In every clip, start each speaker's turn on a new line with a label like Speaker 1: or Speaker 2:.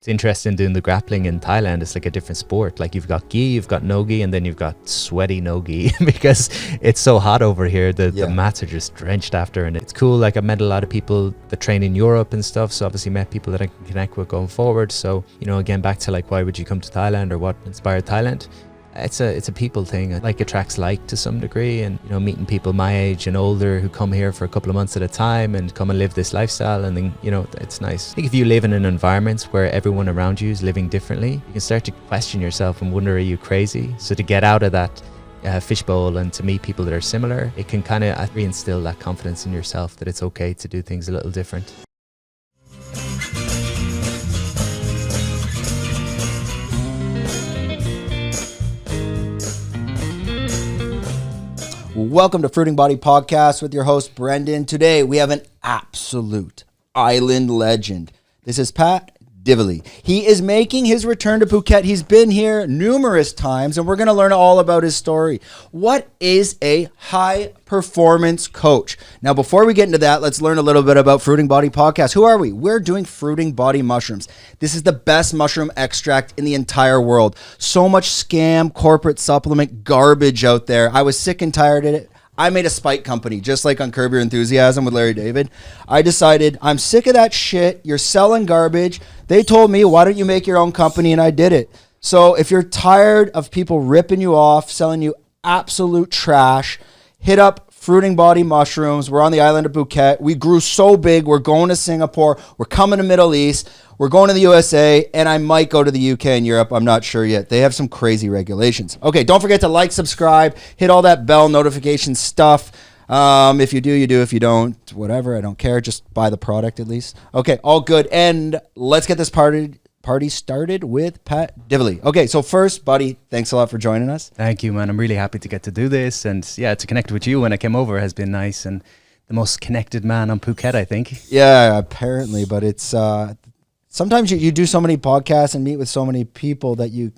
Speaker 1: It's interesting doing the grappling in Thailand. It's like a different sport. Like you've got gi, you've got no gi, and then you've got sweaty no gi because it's so hot over here. The mats are just drenched after, and it's cool. Like I met a lot of people that train in Europe and stuff. So obviously met people that I can connect with going forward. So, you know, again, back to like, why would you come to Thailand or what inspired Thailand? It's a people thing. Like attracts like to some degree, and you know, meeting people my age and older who come here for a couple of months at a time and come and live this lifestyle, and then, you know, it's nice. I think if you live in an environment where everyone around you is living differently, you can start to question yourself and wonder, are you crazy? So to get out of that fishbowl and to meet people that are similar, it can kind of reinstill that confidence in yourself that it's okay to do things a little different.
Speaker 2: Welcome to Fruiting Body Podcast with your host, Brendan. Today, we have an absolute island legend. This is Pat Divilly. He is making his return to Phuket. He's been here numerous times, and we're going to learn all about his story. What is a high performance coach? Now, before we get into that, let's learn a little bit about Fruiting Body Podcast. Who are we? We're doing Fruiting Body mushrooms. This is the best mushroom extract in the entire world. So much scam, corporate supplement garbage out there. I was sick and tired of it. I made a spike company, just like on Curb Your Enthusiasm with Larry David. I decided, I'm sick of that shit. You're selling garbage. They told me, why don't you make your own company? And I did it. So if you're tired of people ripping you off, selling you absolute trash, hit up Fruiting Body Mushrooms. We're on the island of Phuket. We grew so big. We're going to Singapore. We're coming to Middle East. We're going to the USA, and I might go to the UK and Europe. I'm not sure yet. They have some crazy regulations. Okay, don't forget to like, subscribe, hit all that bell notification stuff. If you do, you do. If you don't, whatever. I don't care. Just buy the product at least. Okay, all good. And let's get this party started with Pat Divilly. Okay, so first, buddy, thanks a lot for joining us.
Speaker 1: Thank you, man. I'm really happy to get to do this. And yeah, to connect with you when I came over has been nice. And the most connected man on Phuket, I think.
Speaker 2: Yeah, apparently. But it's... sometimes you do so many podcasts and meet with so many people that you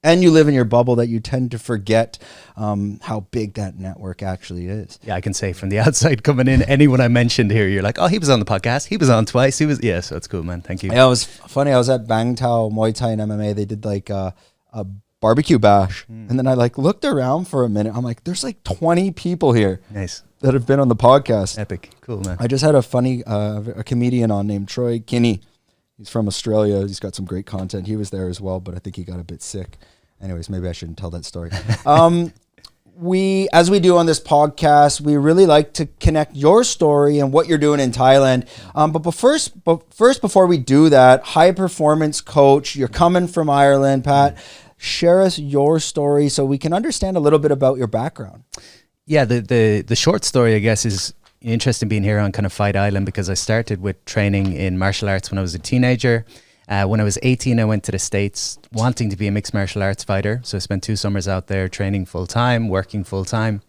Speaker 2: live in your bubble that you tend to forget how big that network actually is.
Speaker 1: Yeah, I can say from the outside coming in, anyone I mentioned here, you're like, oh, he was on the podcast. He was on twice. Yeah, so it's cool, man. Thank you.
Speaker 2: Yeah, it was funny. I was at Bang Tao Muay Thai and MMA. They did like a barbecue bash. And then I like looked around for a minute. I'm like, there's like 20 people here.
Speaker 1: Nice.
Speaker 2: That have been on the podcast.
Speaker 1: Epic. Cool, man.
Speaker 2: I just had a comedian on named Troy Kinney. He's from Australia. He's got some great content. He was there as well, but I think he got a bit sick. Anyways, maybe I shouldn't tell that story. As we do on this podcast, we really like to connect your story and what you're doing in Thailand. But first, before we do that, high performance coach, you're coming from Ireland, Pat. Share us your story so we can understand a little bit about your background.
Speaker 1: Yeah, the short story, I guess, is interesting being here on kind of Fight Island because I started with training in martial arts when I was a teenager. When I was 18, I went to the States wanting to be a mixed martial arts fighter. So I spent 2 summers out there training full time, working full time.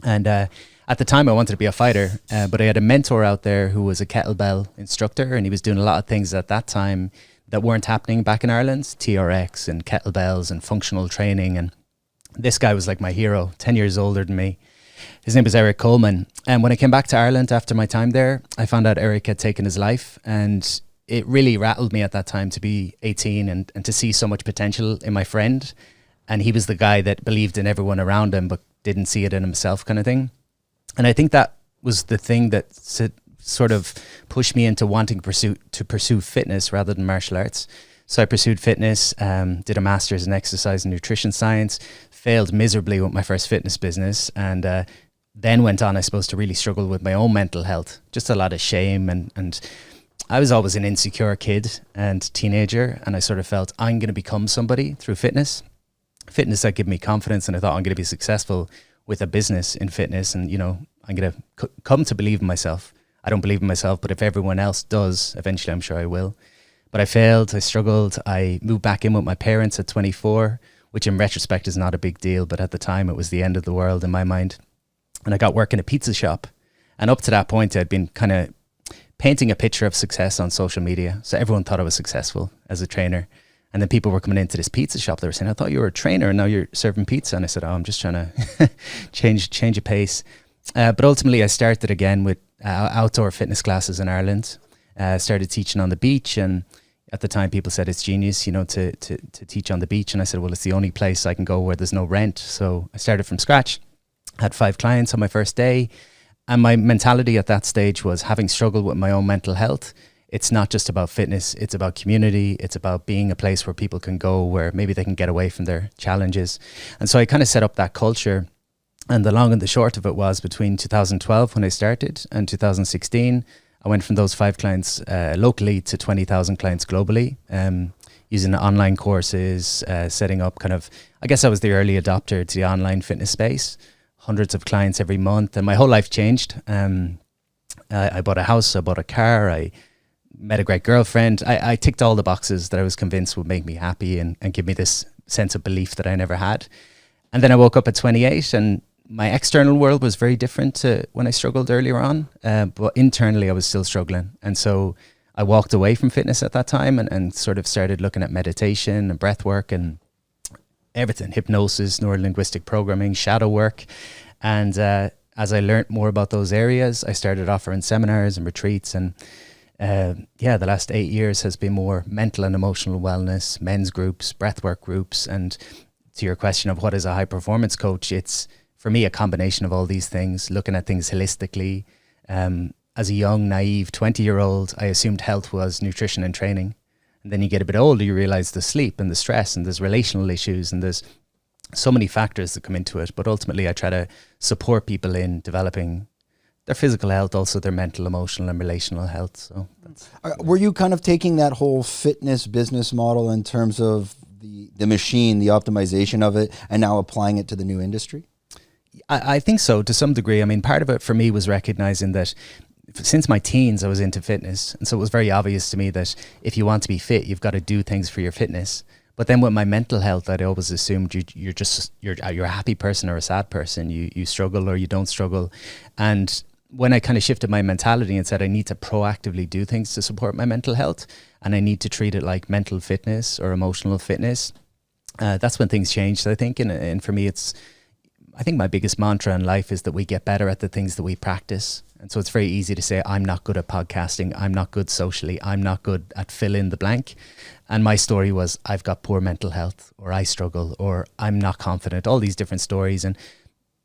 Speaker 1: And at the time I wanted to be a fighter, but I had a mentor out there who was a kettlebell instructor, and he was doing a lot of things at that time that weren't happening back in Ireland, TRX and kettlebells and functional training. And this guy was like my hero, 10 years older than me. His name was Eric Coleman. And when I came back to Ireland after my time there, I found out Eric had taken his life. And it really rattled me at that time to be 18 and to see so much potential in my friend. And he was the guy that believed in everyone around him, but didn't see it in himself kind of thing. And I think that was the thing that sort of pushed me into wanting to pursue fitness rather than martial arts. So I pursued fitness, did a master's in exercise and nutrition science, failed miserably with my first fitness business, and then went on, I suppose, to really struggle with my own mental health. Just a lot of shame, and I was always an insecure kid and teenager, and I sort of felt I'm going to become somebody through fitness. Fitness that gave me confidence, and I thought I'm going to be successful with a business in fitness, and, you know, I'm going to come to believe in myself. I don't believe in myself, but if everyone else does, eventually I'm sure I will. But I failed, I struggled, I moved back in with my parents at 24, which in retrospect is not a big deal, but at the time it was the end of the world in my mind. And I got work in a pizza shop. And up to that point, I'd been kind of painting a picture of success on social media. So everyone thought I was successful as a trainer. And then people were coming into this pizza shop. They were saying, I thought you were a trainer and now you're serving pizza. And I said, oh, I'm just trying to change a pace. But ultimately, I started again with outdoor fitness classes in Ireland. Started teaching on the beach, and At the time, people said it's genius, to teach on the beach. And I said, well, it's the only place I can go where there's no rent. So I started from scratch, had 5 clients on my first day. And my mentality at that stage was, having struggled with my own mental health, it's not just about fitness, it's about community. It's about being a place where people can go, where maybe they can get away from their challenges. And so I kind of set up that culture. And the long and the short of it was, between 2012 when I started and 2016, I went from those 5 clients locally to 20,000 clients globally, using online courses, setting up I guess I was the early adopter to the online fitness space, hundreds of clients every month, and my whole life changed. I bought a house, I bought a car, I met a great girlfriend. I ticked all the boxes that I was convinced would make me happy and give me this sense of belief that I never had. And then I woke up at 28, and my external world was very different to when I struggled earlier on, but internally I was still struggling. And so I walked away from fitness at that time and sort of started looking at meditation and breathwork and everything, hypnosis, neurolinguistic programming, shadow work. And as I learned more about those areas, I started offering seminars and retreats. And the last 8 years has been more mental and emotional wellness, men's groups, breathwork groups. And to your question of what is a high performance coach, it's, for me, a combination of all these things, looking at things holistically. As a young, naive 20-year-old, I assumed health was nutrition and training. And then you get a bit older, you realize the sleep and the stress and there's relational issues and there's so many factors that come into it. But ultimately, I try to support people in developing their physical health, also their mental, emotional and relational health. So
Speaker 2: were you kind of taking that whole fitness business model in terms of the machine, the optimization of it, and now applying it to the new industry?
Speaker 1: I think so, to some degree. I mean, part of it for me was recognizing that since my teens, I was into fitness. And so it was very obvious to me that if you want to be fit, you've got to do things for your fitness. But then with my mental health, I'd always assumed you're a happy person or a sad person. You struggle or you don't struggle. And when I kind of shifted my mentality and said I need to proactively do things to support my mental health, and I need to treat it like mental fitness or emotional fitness, that's when things changed, I think. And for me, I think my biggest mantra in life is that we get better at the things that we practice. And so it's very easy to say, I'm not good at podcasting, I'm not good socially, I'm not good at fill in the blank. And my story was, I've got poor mental health, or I struggle, or I'm not confident, all these different stories. And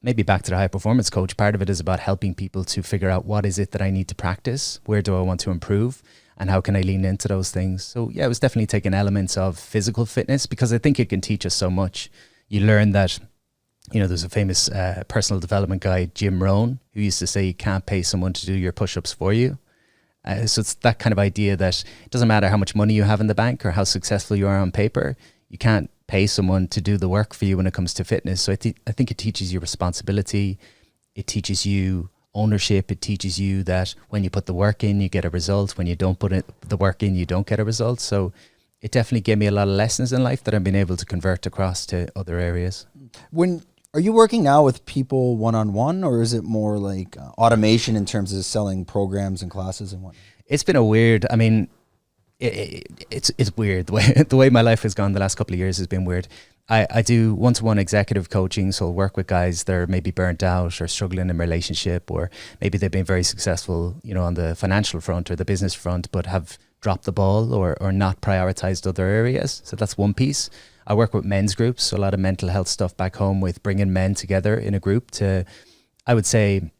Speaker 1: maybe back to the high performance coach, part of it is about helping people to figure out what is it that I need to practice, where do I want to improve, and how can I lean into those things. So yeah, it was definitely taking elements of physical fitness, because I think it can teach us so much. You learn that, there's a famous personal development guy, Jim Rohn, who used to say you can't pay someone to do your push-ups for you. So it's that kind of idea that it doesn't matter how much money you have in the bank or how successful you are on paper, you can't pay someone to do the work for you when it comes to fitness. So I think it teaches you responsibility. It teaches you ownership. It teaches you that when you put the work in, you get a result. When you don't put the work in, you don't get a result. So it definitely gave me a lot of lessons in life that I've been able to convert across to other areas.
Speaker 2: Are you working now with people one-on-one, or is it more like automation in terms of selling programs and classes and whatnot?
Speaker 1: It's been it's weird. The way my life has gone the last couple of years has been weird. I do one-to-one executive coaching, so I'll work with guys that are maybe burnt out or struggling in relationship, or maybe they've been very successful, on the financial front or the business front, but have dropped the ball or not prioritized other areas. So that's one piece. I work with men's groups, so a lot of mental health stuff back home with bringing men together in a group to, I would say,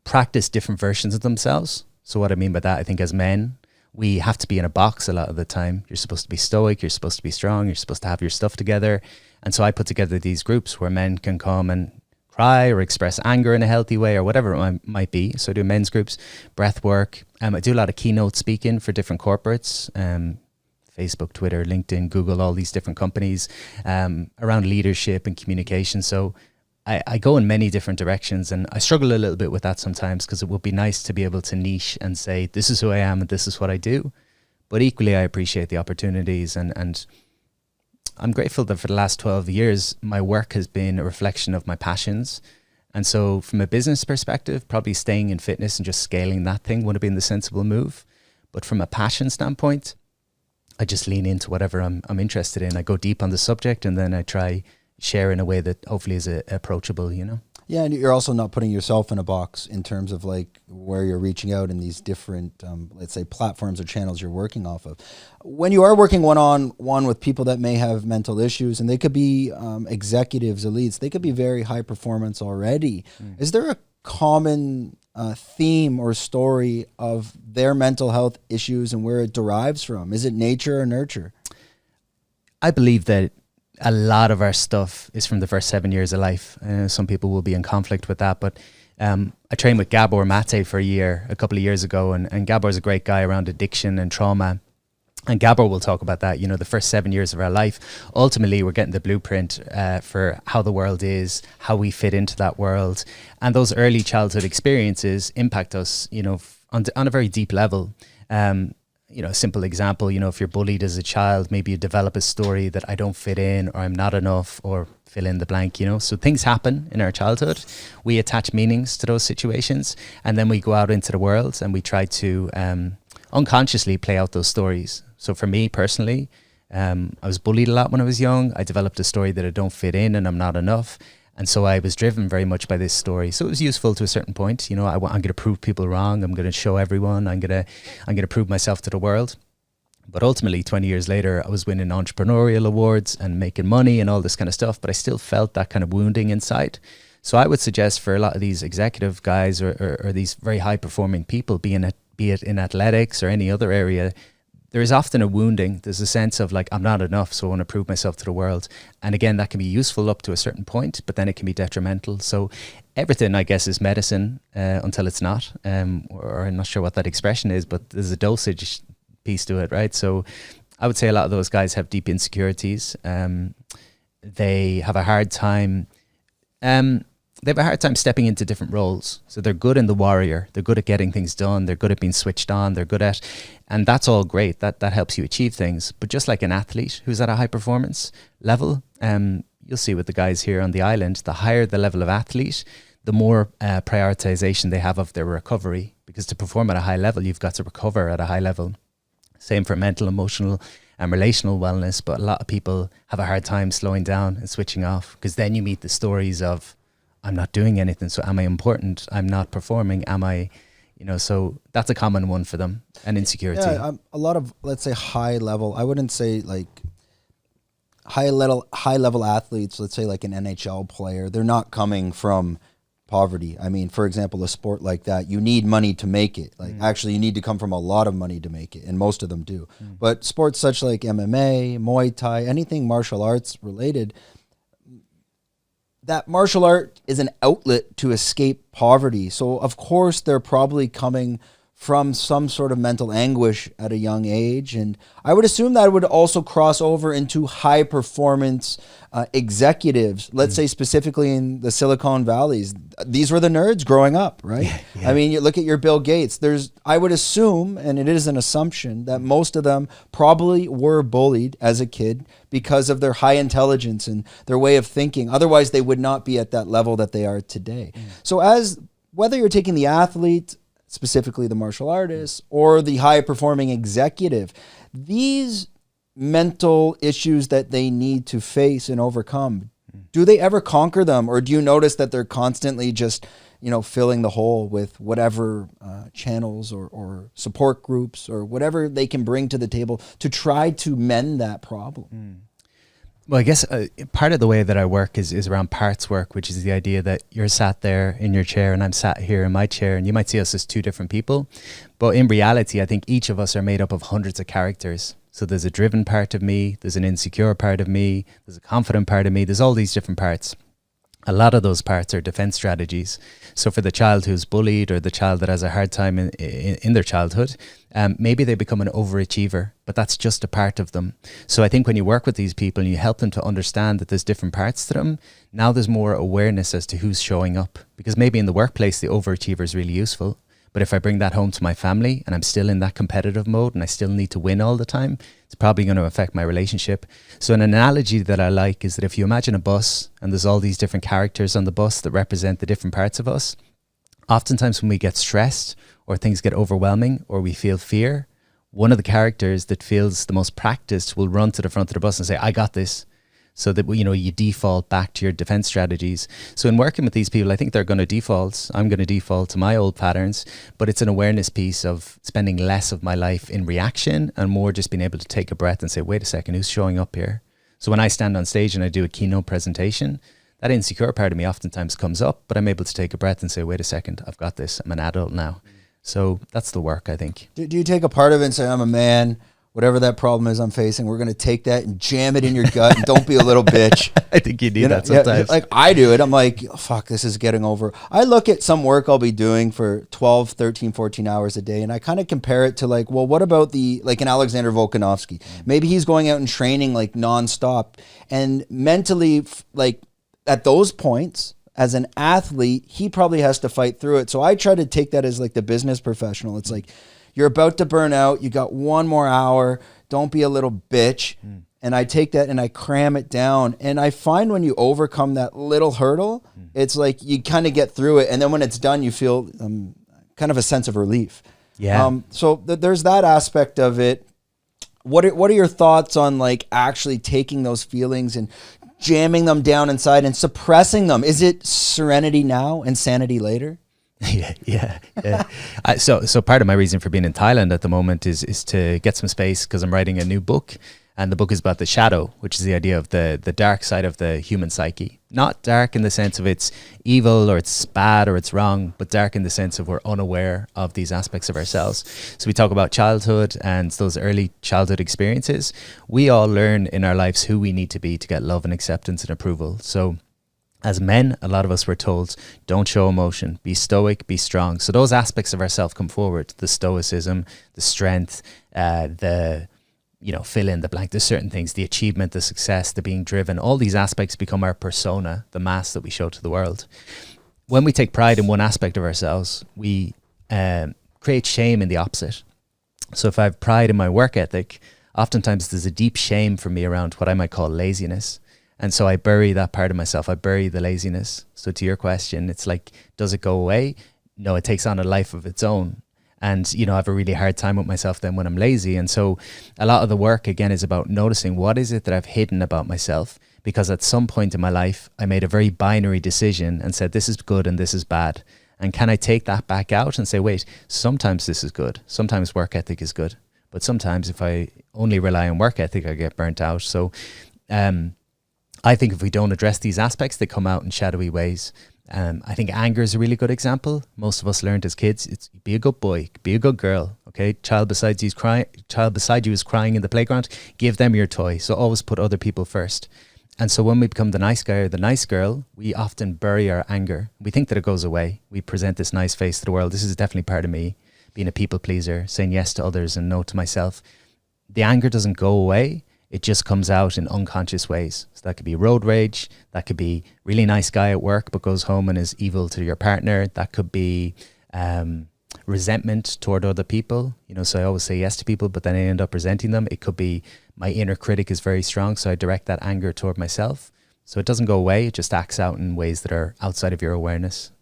Speaker 1: practice different versions of themselves. So what I mean by that, I think as men, we have to be in a box a lot of the time. You're supposed to be stoic, you're supposed to be strong, you're supposed to have your stuff together. And so I put together these groups where men can come and cry or express anger in a healthy way or whatever it might be. So I do men's groups, breath work. I do a lot of keynote speaking for different corporates, Facebook, Twitter, LinkedIn, Google, all these different companies, around leadership and communication. So I go in many different directions, and I struggle a little bit with that sometimes, because it would be nice to be able to niche and say, this is who I am and this is what I do. But equally, I appreciate the opportunities, and I'm grateful that for the last 12 years, my work has been a reflection of my passions. And so from a business perspective, probably staying in fitness and just scaling that thing would have been the sensible move. But from a passion standpoint, I just lean into whatever I'm interested in. I go deep on the subject, and then I try share in a way that hopefully is approachable,
Speaker 2: Yeah, and you're also not putting yourself in a box in terms of like where you're reaching out in these different, let's say, platforms or channels you're working off of. When you are working one-on-one with people that may have mental issues, and they could be executives, elites, they could be very high performance already. Is there a common theme or story of their mental health issues and where it derives from? Is it nature or nurture?
Speaker 1: I believe that a lot of our stuff is from the first 7 years of life. Some people will be in conflict with that, but I trained with Gabor Mate for a couple of years ago, and Gabor's a great guy around addiction and trauma. And Gabor will talk about that, the first 7 years of our life. Ultimately, we're getting the blueprint for how the world is, how we fit into that world. And those early childhood experiences impact us, on a very deep level. A simple example, if you're bullied as a child, maybe you develop a story that I don't fit in, or I'm not enough, or fill in the blank, So things happen in our childhood. We attach meanings to those situations, and then we go out into the world and we try to unconsciously play out those stories. So for me personally, I was bullied a lot when I was young. I developed a story that I don't fit in and I'm not enough. And so I was driven very much by this story. So it was useful to a certain point. I'm going to prove people wrong. I'm going to show everyone. I'm going to prove myself to the world. But ultimately, 20 years later, I was winning entrepreneurial awards and making money and all this kind of stuff. But I still felt that kind of wounding inside. So I would suggest for a lot of these executive guys or these very high performing people, be it in athletics or any other area, there is often a wounding. There's a sense of like, I'm not enough, so I want to prove myself to the world. And again, that can be useful up to a certain point, but then it can be detrimental. So everything, I guess, is medicine until it's not. Or I'm not sure what that expression is, but there's a dosage piece to it, right? So I would say a lot of those guys have deep insecurities. They have a hard time... They have a hard time stepping into different roles. So they're good in the warrior. They're good at getting things done. They're good at being switched on. They're good at, and that's all great. That helps you achieve things. But just like an athlete who's at a high performance level, you'll see with the guys here on the island, the higher the level of athlete, the more prioritization they have of their recovery. Because to perform at a high level, you've got to recover at a high level. Same for mental, emotional, and relational wellness. But a lot of people have a hard time slowing down and switching off, because then you meet the stories of, I'm not doing anything, so am I important? I'm not performing, am I, so that's a common one for them, and insecurity.
Speaker 2: Yeah, a lot of, let's say, high level, I wouldn't say like high level athletes, let's say like an NHL player, they're not coming from poverty. I mean, for example, a sport like that, you need money to make it. Like actually you need to come from a lot of money to make it, and most of them do. But sports such like MMA, Muay Thai, anything martial arts related, that martial art is an outlet to escape poverty. So of course they're probably coming from some sort of mental anguish at a young age. And I would assume that would also cross over into high performance executives, let's say specifically in the Silicon Valleys. These were the nerds growing up, right? Yeah. I mean, you look at your Bill Gates, I would assume, and it is an assumption, that most of them probably were bullied as a kid because of their high intelligence and their way of thinking. Otherwise, they would not be at that level that they are today. So whether you're taking the athlete, specifically the martial artist, or the high-performing executive, these mental issues that they need to face and overcome, do they ever conquer them? Or do you notice that they're constantly just, filling the hole with whatever channels or support groups or whatever they can bring to the table to try to mend that problem?
Speaker 1: Well, I guess part of the way that I work is around parts work, which is the idea that you're sat there in your chair and I'm sat here in my chair, and you might see us as two different people. But in reality, I think each of us are made up of hundreds of characters. So there's a driven part of me, there's an insecure part of me, there's a confident part of me, there's all these different parts. A lot of those parts are defense strategies. So for the child who's bullied, or the child that has a hard time in their childhood, maybe they become an overachiever, but that's just a part of them. So I think when you work with these people and you help them to understand that there's different parts to them, now there's more awareness as to who's showing up. Because maybe in the workplace, the overachiever is really useful. But if I bring that home to my family and I'm still in that competitive mode and I still need to win all the time, it's probably going to affect my relationship. So an analogy that I like is that if you imagine a bus and there's all these different characters on the bus that represent the different parts of us, oftentimes when we get stressed or things get overwhelming or we feel fear, one of the characters that feels the most practiced will run to the front of the bus and say, I got this. so that, you know, you default back to your defense strategies. So in working with these people, I think they're going to default. I'm going to default to my old patterns, but it's an awareness piece of spending less of my life in reaction and more just being able to take a breath and say, wait a second, who's showing up here? So when I stand on stage and I do a keynote presentation, that insecure part of me oftentimes comes up, but I'm able to take a breath and say, wait a second, I've got this. I'm an adult now. So that's the work, I think.
Speaker 2: Do you take a part of it and say, I'm a man, whatever that problem is I'm facing, we're going to take that and jam it in your gut and don't be a little bitch?
Speaker 1: I think you need that sometimes.
Speaker 2: Yeah, like I do it. I'm like, oh, fuck, this is getting over. I look at some work I'll be doing for 12, 13, 14 hours a day, and I kind of compare it to like, well, what about like an Alexander Volkanovsky? Maybe he's going out and training like nonstop. And mentally, like at those points, as an athlete, he probably has to fight through it. So I try to take that as like the business professional. It's like, you're about to burn out. You got one more hour. Don't be a little bitch. And I take that and I cram it down. And I find when you overcome that little hurdle, it's like you kind of get through it. And then when it's done, you feel kind of a sense of relief.
Speaker 1: Yeah.
Speaker 2: So there's that aspect of it. What are your thoughts on like actually taking those feelings and jamming them down inside and suppressing them? Is it serenity now and sanity later?
Speaker 1: Yeah. So part of my reason for being in Thailand at the moment is to get some space, because I'm writing a new book, and the book is about the shadow, which is the idea of the dark side of the human psyche. Not dark in the sense of it's evil or it's bad or it's wrong, but dark in the sense of we're unaware of these aspects of ourselves. So we talk about childhood and those early childhood experiences. We all learn in our lives who we need to be to get love and acceptance and approval. So as men, a lot of us were told, don't show emotion, be stoic, be strong. So those aspects of ourselves come forward, the stoicism, the strength, fill in the blank, there's certain things, the achievement, the success, the being driven, all these aspects become our persona, the mask that we show to the world. When we take pride in one aspect of ourselves, we create shame in the opposite. So if I have pride in my work ethic, oftentimes there's a deep shame for me around what I might call laziness. And so I bury that part of myself. I bury the laziness. So to your question, it's like, does it go away? No, it takes on a life of its own. And, I have a really hard time with myself then when I'm lazy. And so a lot of the work, again, is about noticing what is it that I've hidden about myself? Because at some point in my life, I made a very binary decision and said, this is good and this is bad. And can I take that back out and say, wait, sometimes this is good. Sometimes work ethic is good. But sometimes if I only rely on work ethic, I get burnt out. So I think if we don't address these aspects, they come out in shadowy ways. I think anger is a really good example. Most of us learned as kids, it's be a good boy, be a good girl. Okay, child beside you is crying in the playground. Give them your toy. So always put other people first. And so when we become the nice guy or the nice girl, we often bury our anger. We think that it goes away. We present this nice face to the world. This is definitely part of me, being a people pleaser, saying yes to others and no to myself. The anger doesn't go away. It just comes out in unconscious ways. So that could be road rage. That could be really nice guy at work but goes home and is evil to your partner. That could be resentment toward other people. So I always say yes to people, but then I end up resenting them. It could be my inner critic is very strong, so I direct that anger toward myself. So it doesn't go away. It just acts out in ways that are outside of your awareness.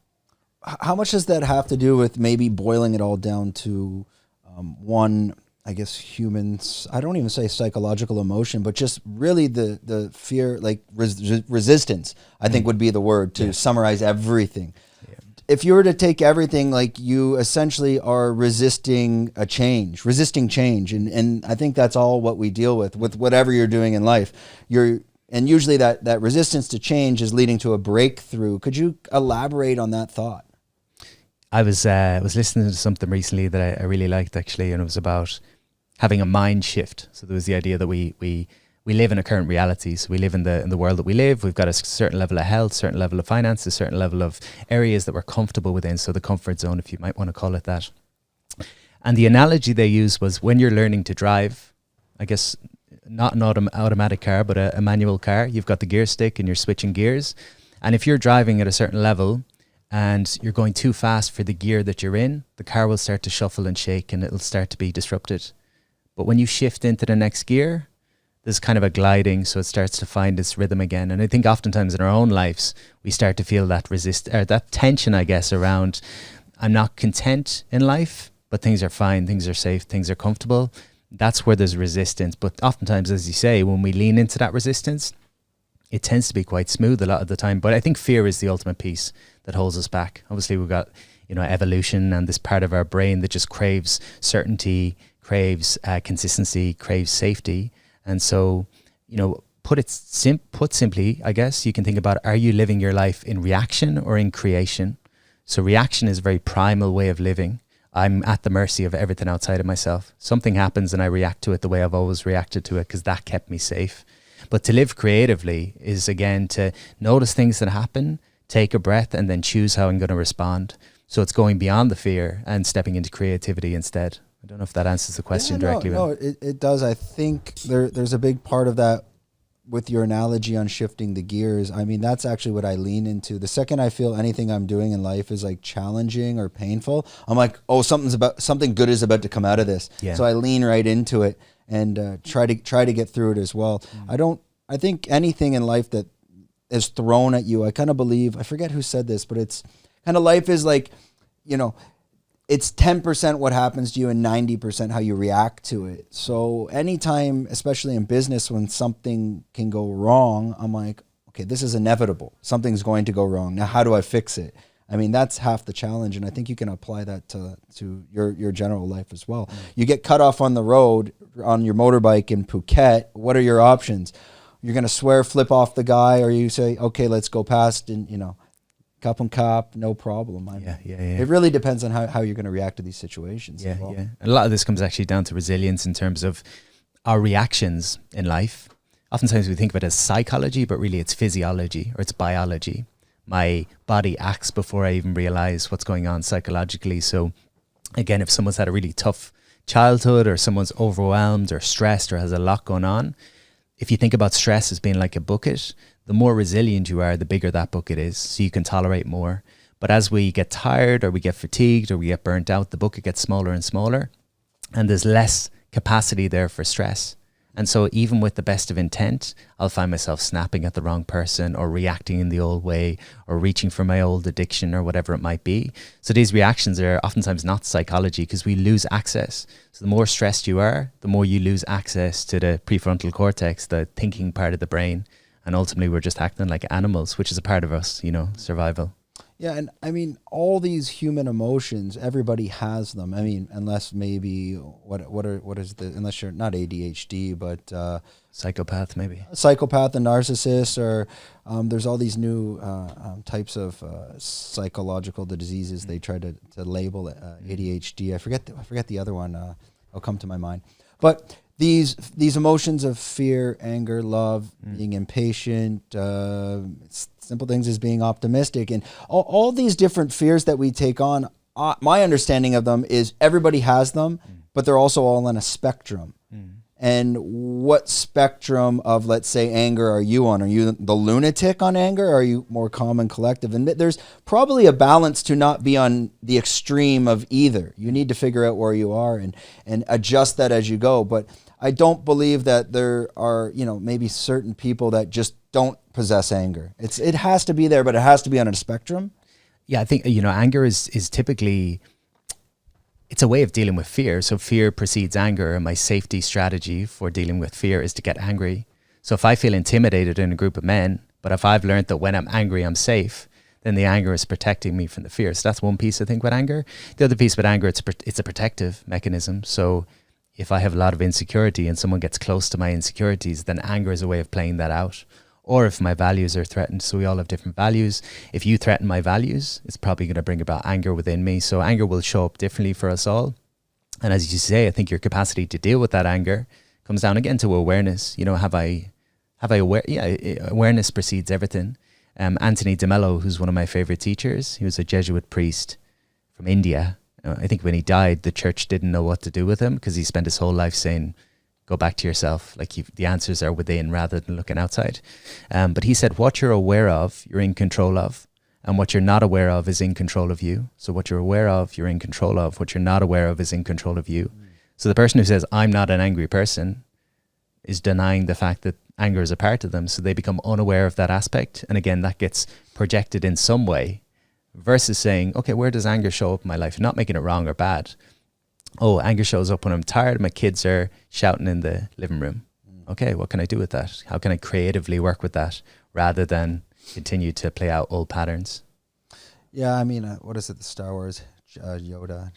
Speaker 2: How much does that have to do with maybe boiling it all down to one, I guess, humans, I don't even say psychological emotion, but just really the fear, like resistance, I think would be the word to summarize everything. Yeah. If you were to take everything, like you essentially are resisting change. And I think that's all what we deal with whatever you're doing in life. And usually that resistance to change is leading to a breakthrough. Could you elaborate on that thought?
Speaker 1: I was listening to something recently that I really liked, actually, and it was about having a mind shift. So there was the idea that we live in a current reality. So we live in the world that we live. We've got a certain level of health, certain level of finance, a certain level of areas that we're comfortable within. So the comfort zone, if you might want to call it that. And the analogy they used was when you're learning to drive, I guess not an automatic car, but a manual car, you've got the gear stick and you're switching gears. And if you're driving at a certain level and you're going too fast for the gear that you're in, the car will start to shuffle and shake and it'll start to be disrupted. But when you shift into the next gear, there's kind of a gliding, so it starts to find its rhythm again. And I think oftentimes in our own lives, we start to feel that that tension, I guess, around I'm not content in life, but things are fine, things are safe, things are comfortable. That's where there's resistance. But oftentimes, as you say, when we lean into that resistance, it tends to be quite smooth a lot of the time. But I think fear is the ultimate piece that holds us back. Obviously, we've got, evolution and this part of our brain that just craves certainty, craves consistency, craves safety. And so, put simply, I guess you can think about, are you living your life in reaction or in creation? So reaction is a very primal way of living. I'm at the mercy of everything outside of myself. Something happens and I react to it the way I've always reacted to it because that kept me safe. But to live creatively is, again, to notice things that happen, take a breath, and then choose how I'm going to respond. So it's going beyond the fear and stepping into creativity instead. I don't know if that answers the question directly.
Speaker 2: No, it does. I think there's a big part of that with your analogy on shifting the gears. I mean, that's actually what I lean into. The second I feel anything I'm doing in life is like challenging or painful, I'm like, oh, something good is about to come out of this. Yeah. So I lean right into it and try to get through it as well. I think anything in life that is thrown at you, I kind of believe, I forget who said this, but it's kind of, life is like, it's 10% what happens to you and 90% how you react to it. So anytime, especially in business, when something can go wrong, I'm like, okay, this is inevitable. Something's going to go wrong. Now, how do I fix it? I mean, that's half the challenge. And I think you can apply that to your general life as well. You get cut off on the road on your motorbike in Phuket. What are your options? You're going to swear, flip off the guy, or you say, okay, let's go past and, cup and cup, no problem. It really depends on how you're going to react to these situations.
Speaker 1: Yeah. And a lot of this comes actually down to resilience in terms of our reactions in life. Oftentimes we think of it as psychology, but really it's physiology or it's biology. My body acts before I even realize what's going on psychologically. So again, if someone's had a really tough childhood or someone's overwhelmed or stressed or has a lot going on, if you think about stress as being like a bucket, the more resilient you are, the bigger that bucket is, so you can tolerate more. But as we get tired or we get fatigued or we get burnt out, the bucket gets smaller and smaller, and there's less capacity there for stress. And so even with the best of intent, I'll find myself snapping at the wrong person or reacting in the old way or reaching for my old addiction or whatever it might be. So these reactions are oftentimes not psychology because we lose access. So the more stressed you are, the more you lose access to the prefrontal cortex, the thinking part of the brain. And ultimately we're just acting like animals, which is a part of us, survival.
Speaker 2: Yeah, and I mean, all these human emotions, everybody has them. I mean, unless maybe unless you're not ADHD, but
Speaker 1: psychopath maybe.
Speaker 2: Psychopath and narcissist, or there's all these new types of psychological diseases they try to label ADHD. I forget the other one. It'll come to my mind, but. These emotions of fear, anger, love, being impatient, simple things as being optimistic, and all these different fears that we take on, my understanding of them is everybody has them, but they're also all on a spectrum. And what spectrum of, let's say, anger are you on? Are you the lunatic on anger? Or are you more calm and collective? And there's probably a balance to not be on the extreme of either. You need to figure out where you are and adjust that as you go. But I don't believe that there are, maybe certain people that just don't possess anger. It has to be there, but it has to be on a spectrum.
Speaker 1: Yeah, I think, anger is typically, it's a way of dealing with fear. So fear precedes anger, and my safety strategy for dealing with fear is to get angry. So if I feel intimidated in a group of men, but if I've learned that when I'm angry, I'm safe, then the anger is protecting me from the fear. So that's one piece I think with anger. The other piece with anger, it's a protective mechanism. So if I have a lot of insecurity and someone gets close to my insecurities, then anger is a way of playing that out. Or if my values are threatened, so we all have different values. If you threaten my values, it's probably going to bring about anger within me. So anger will show up differently for us all. And as you say, I think your capacity to deal with that anger comes down again to awareness. Awareness precedes everything. Anthony de Mello, who's one of my favorite teachers, he was a Jesuit priest from India. I think when he died, the church didn't know what to do with him because he spent his whole life saying, go back to yourself. Like the answers are within rather than looking outside. But he said, what you're aware of, you're in control of. And what you're not aware of is in control of you. So what you're aware of, you're in control of. What you're not aware of is in control of you. So the person who says, I'm not an angry person, is denying the fact that anger is a part of them. So they become unaware of that aspect. And again, that gets projected in some way versus saying, okay, where does anger show up in my life? Not making it wrong or bad. Oh, anger shows up when I'm tired. My kids are shouting in the living room. okay, what can I do with that? How can I creatively work with that rather than continue to play out old patterns?
Speaker 2: Yeah, I mean, what is it? The Star Wars Yoda,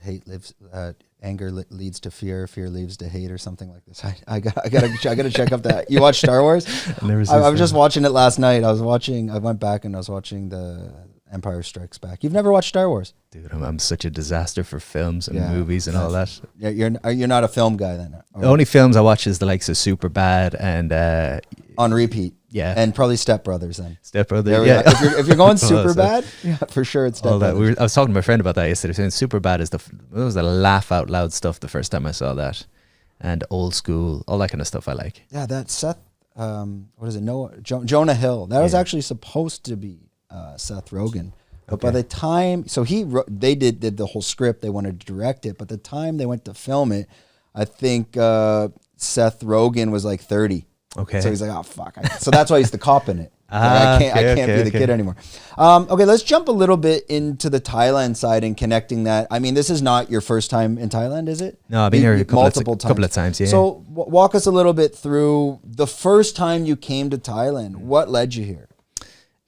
Speaker 2: anger leads to fear, fear leads to hate, or something like this. I gotta check up that. You watch Star Wars? I was just watching it last night. I went back and I was watching the Empire Strikes Back. You've never watched Star Wars?
Speaker 1: Dude, I'm such a disaster for films and movies and all that.
Speaker 2: Yeah, you're not a film guy then?
Speaker 1: The only films I watch is the likes of Superbad and
Speaker 2: on repeat.
Speaker 1: Yeah,
Speaker 2: and probably Step Brothers then.
Speaker 1: Step Brothers, yeah.
Speaker 2: If you're going Superbad, yeah, for sure it's Step Brothers.
Speaker 1: I was talking to my friend about that yesterday. Saying Superbad it was the laugh out loud stuff the first time I saw that, and Old School, all that kind of stuff I like.
Speaker 2: Yeah, that Seth, what is it? Jonah Hill. That was actually supposed to be Seth Rogen, but by the time, so they did the whole script. They wanted to direct it, but the time they went to film it, I think Seth Rogen was like 30.
Speaker 1: Okay.
Speaker 2: So he's like, oh fuck. So that's why he's the cop in it. I can't be the kid anymore. Okay, let's jump a little bit into the Thailand side and connecting that. I mean, this is not your first time in Thailand, is it?
Speaker 1: No, I've been here multiple times. Yeah.
Speaker 2: So walk us a little bit through the first time you came to Thailand. What led you here?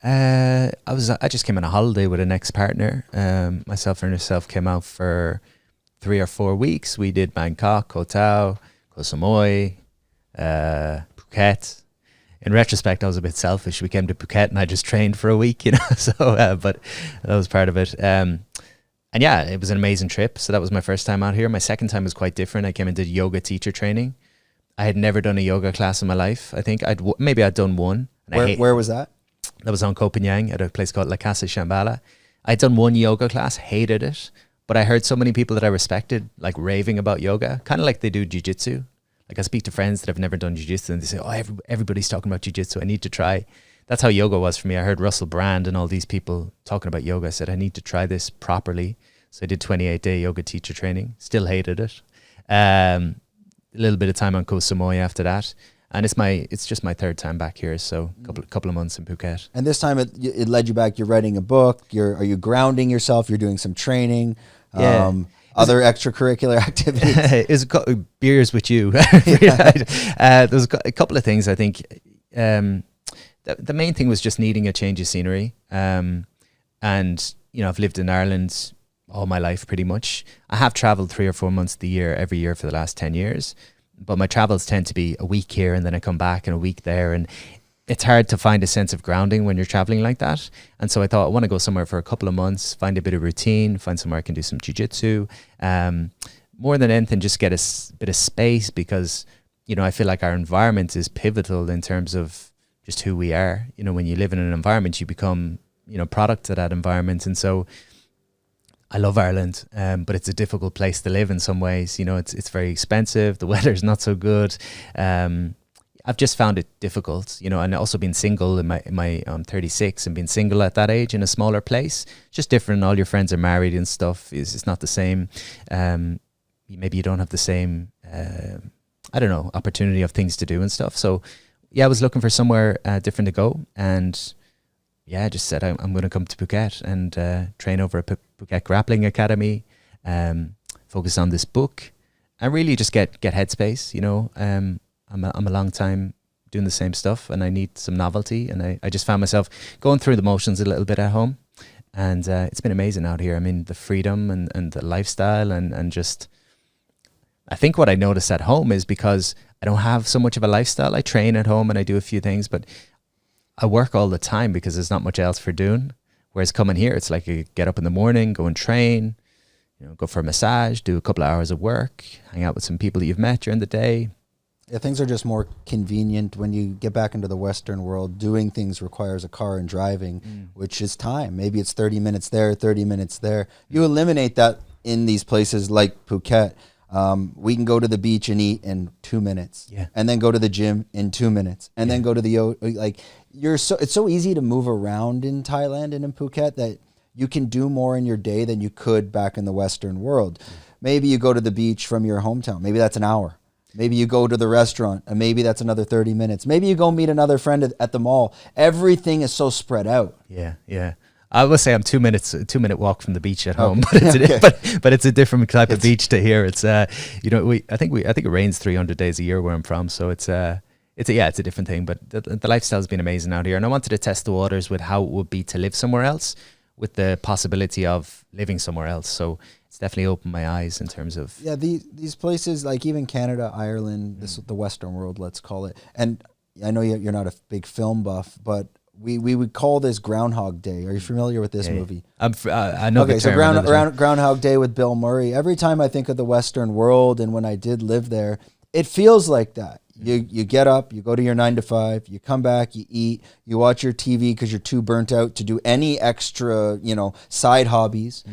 Speaker 1: I just came on a holiday with an ex-partner. Myself and herself came out for 3 or 4 weeks. We did Bangkok, Koh Tao, Koh Samui, Phuket. In retrospect, I was a bit selfish. We came to Phuket and I just trained for a week, so but that was part of it. And yeah, it was an amazing trip. So that was my first time out here. My second time was quite different. I came and did yoga teacher training. I had never done a yoga class in my life. I think maybe I'd done one.
Speaker 2: Where was that?
Speaker 1: That was on Koh Phangan at a place called La Casa Shambhala. I'd done one yoga class, hated it, but I heard so many people that I respected like raving about yoga, kind of like they do jiu-jitsu. Like I speak to friends that have never done jiu-jitsu and they say, oh, everybody's talking about jiu-jitsu. I need to try. That's how yoga was for me. I heard Russell Brand and all these people talking about yoga. I said, I need to try this properly. So I did 28-day yoga teacher training. Still hated it. A little bit of time on Koh Samui after that. And it's just my third time back here. So a couple of months in Phuket.
Speaker 2: And this time it led you back. You're writing a book. Are you grounding yourself? You're doing some training.
Speaker 1: Yeah.
Speaker 2: Other extracurricular activities.
Speaker 1: It's beers with you. There's a couple of things I think. The main thing was just needing a change of scenery. And I've lived in Ireland all my life pretty much. I have traveled 3 or 4 months of the year every year for the last 10 years. But my travels tend to be a week here and then I come back and a week there. And it's hard to find a sense of grounding when you're traveling like that. And so I thought I want to go somewhere for a couple of months, find a bit of routine, find somewhere I can do some jiu-jitsu. More than anything, just get a bit of space because, I feel like our environment is pivotal in terms of just who we are. When you live in an environment, you become, product of that environment. And so I love Ireland, but it's a difficult place to live in some ways. It's very expensive. The weather's not so good. I've just found it difficult, and also being single I'm 36 and being single at that age in a smaller place, just different. All your friends are married and stuff. It's not the same. Maybe you don't have the same, opportunity of things to do and stuff. So yeah, I was looking for somewhere different to go. And yeah, I just said, I'm going to come to Phuket and train over at Phuket Grappling Academy, focus on this book and really just get headspace, I'm a long time doing the same stuff and I need some novelty. And I just found myself going through the motions a little bit at home. And it's been amazing out here. I mean, the freedom and the lifestyle and just, I think what I noticed at home is because I don't have so much of a lifestyle. I train at home and I do a few things, but I work all the time because there's not much else for doing. Whereas coming here, it's like you get up in the morning, go and train, go for a massage, do a couple of hours of work, hang out with some people that you've met during the day.
Speaker 2: Yeah, things are just more convenient when you get back into the Western world. Doing things requires a car and driving, which is time. Maybe it's 30 minutes there, 30 minutes there. You eliminate that in these places like Phuket. We can go to the beach and eat in 2 minutes, and then go to the gym in 2 minutes, and then go to the it's so easy to move around in Thailand and in Phuket that you can do more in your day than you could back in the Western world. Maybe you go to the beach from your hometown. Maybe that's an hour. Maybe you go to the restaurant and maybe that's another 30 minutes. Maybe you go meet another friend at the mall. Everything is so spread out.
Speaker 1: Yeah, yeah. I would say I'm 2 minutes, a 2 minute walk from the beach at home, but it's a different type of beach to here. It's I think it rains 300 days a year where I'm from, so it's it's a different thing, but the lifestyle's been amazing out here. And I wanted to test the waters with how it would be to live somewhere else with the possibility of living somewhere else. So it's definitely opened my eyes in terms of...
Speaker 2: Yeah, these places, like even Canada, Ireland, the Western world, let's call it. And I know you're not a big film buff, but we would call this Groundhog Day. Are you familiar with this movie?
Speaker 1: I know the
Speaker 2: term.
Speaker 1: So
Speaker 2: Groundhog Day with Bill Murray. Every time I think of the Western world, and when I did live there, it feels like that. You get up, you go to your 9 to 5, you come back, you eat, you watch your TV because you're too burnt out to do any extra, side hobbies.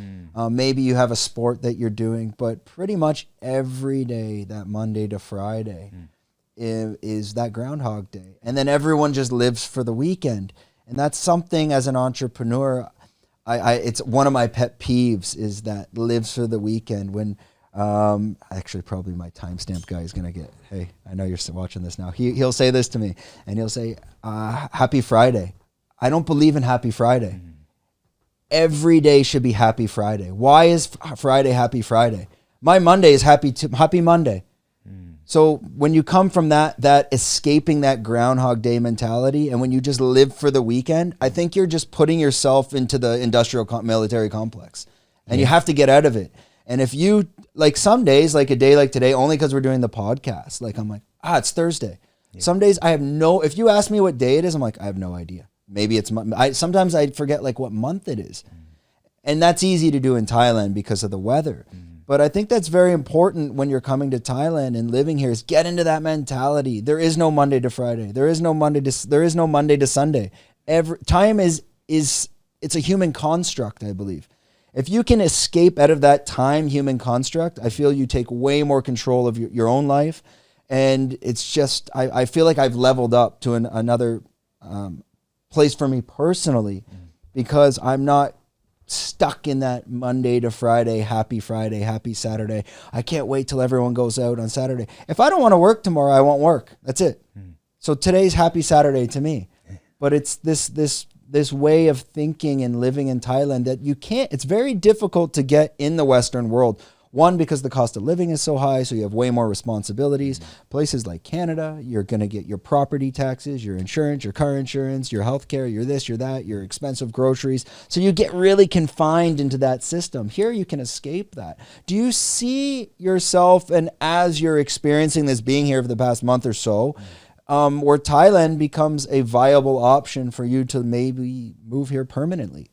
Speaker 2: Maybe you have a sport that you're doing, but pretty much every day, that Monday to Friday, is that Groundhog Day. And then everyone just lives for the weekend. And that's something as an entrepreneur, it's one of my pet peeves is that lives for the weekend. When actually probably my timestamp guy is gonna get, hey, I know you're watching this now. He'll say this to me, and he'll say, Happy Friday. I don't believe in Happy Friday. Every day should be Happy Friday. Why is Friday Happy Friday? My Monday is Happy Monday. So when you come from that escaping that Groundhog Day mentality, and when you just live for the weekend, I think you're just putting yourself into the industrial military complex, and you have to get out of it. And if you, like some days, like a day like today, only because we're doing the podcast, like I'm like, it's Thursday. Yeah. Some days I have if you ask me what day it is, I'm like, I have no idea. Maybe it's, sometimes I forget like what month it is. And that's easy to do in Thailand because of the weather. But I think that's very important when you're coming to Thailand and living here, is get into that mentality. There is no Monday to Friday. There is no Monday to Sunday. Time is it's a human construct, I believe. If you can escape out of that time human construct, I feel you take way more control of your own life. And it's just, I feel like I've leveled up to another place for me personally, because I'm not stuck in that Monday to Friday, happy Saturday. I can't wait till everyone goes out on Saturday. If I don't want to work tomorrow, I won't work. That's it. So today's happy Saturday to me. But it's this way of thinking and living in Thailand that it's very difficult to get in the Western world. One, because the cost of living is so high, so you have way more responsibilities. Places like Canada, you're going to get your property taxes, your insurance, your car insurance, your healthcare, your this, your that, your expensive groceries. So you get really confined into that system. Here you can escape that. Do you see yourself, and as you're experiencing this being here for the past month or so, where Thailand becomes a viable option for you to maybe move here permanently?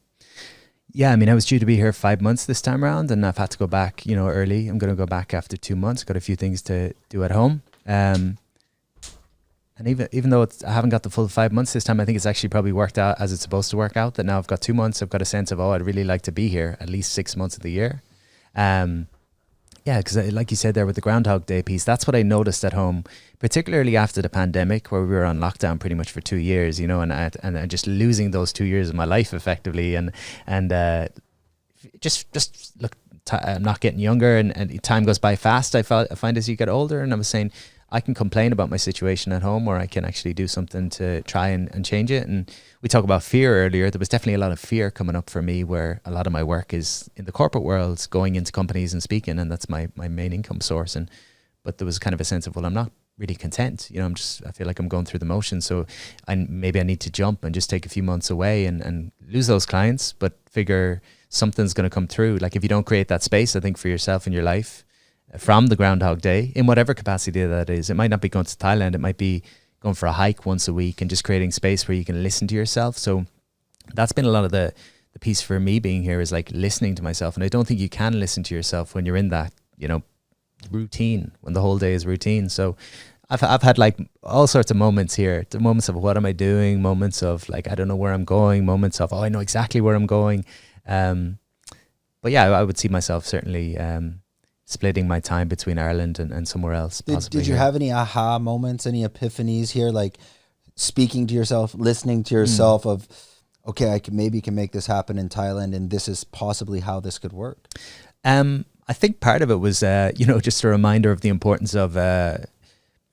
Speaker 1: Yeah, I mean, I was due to be here 5 months this time around, and I've had to go back, early. I'm going to go back after 2 months. Got a few things to do at home. And even though I haven't got the full 5 months this time, I think it's actually probably worked out as it's supposed to work out, that now I've got 2 months. I've got a sense of, I'd really like to be here at least 6 months of the year. Yeah, because like you said there with the Groundhog Day piece, that's what I noticed at home, particularly after the pandemic, where we were on lockdown pretty much for 2 years, and just losing those 2 years of my life effectively, and just look, I'm not getting younger, and time goes by fast. I find as you get older, and I was saying, I can complain about my situation at home, or I can actually do something to try and change it. And we talked about fear earlier. There was definitely a lot of fear coming up for me, where a lot of my work is in the corporate world, going into companies and speaking, and that's my main income source. But there was kind of a sense of, I'm not really content. I feel like I'm going through the motions. So maybe I need to jump and just take a few months away and lose those clients, but figure something's going to come through. Like if you don't create that space, I think, for yourself in your life, from the Groundhog Day, in whatever capacity that is. It might not be going to Thailand. It might be going for a hike once a week and just creating space where you can listen to yourself. So that's been a lot of the piece for me being here, is like listening to myself. And I don't think you can listen to yourself when you're in that, routine, when the whole day is routine. So I've had like all sorts of moments here, the moments of what am I doing, moments of like, I don't know where I'm going, moments of, I know exactly where I'm going. But yeah, I would see myself certainly splitting my time between Ireland and somewhere else.
Speaker 2: Did you have any aha moments, any epiphanies here, like speaking to yourself, listening to yourself of, okay, I can make this happen in Thailand, and this is possibly how this could work?
Speaker 1: I think part of it was, just a reminder of the importance of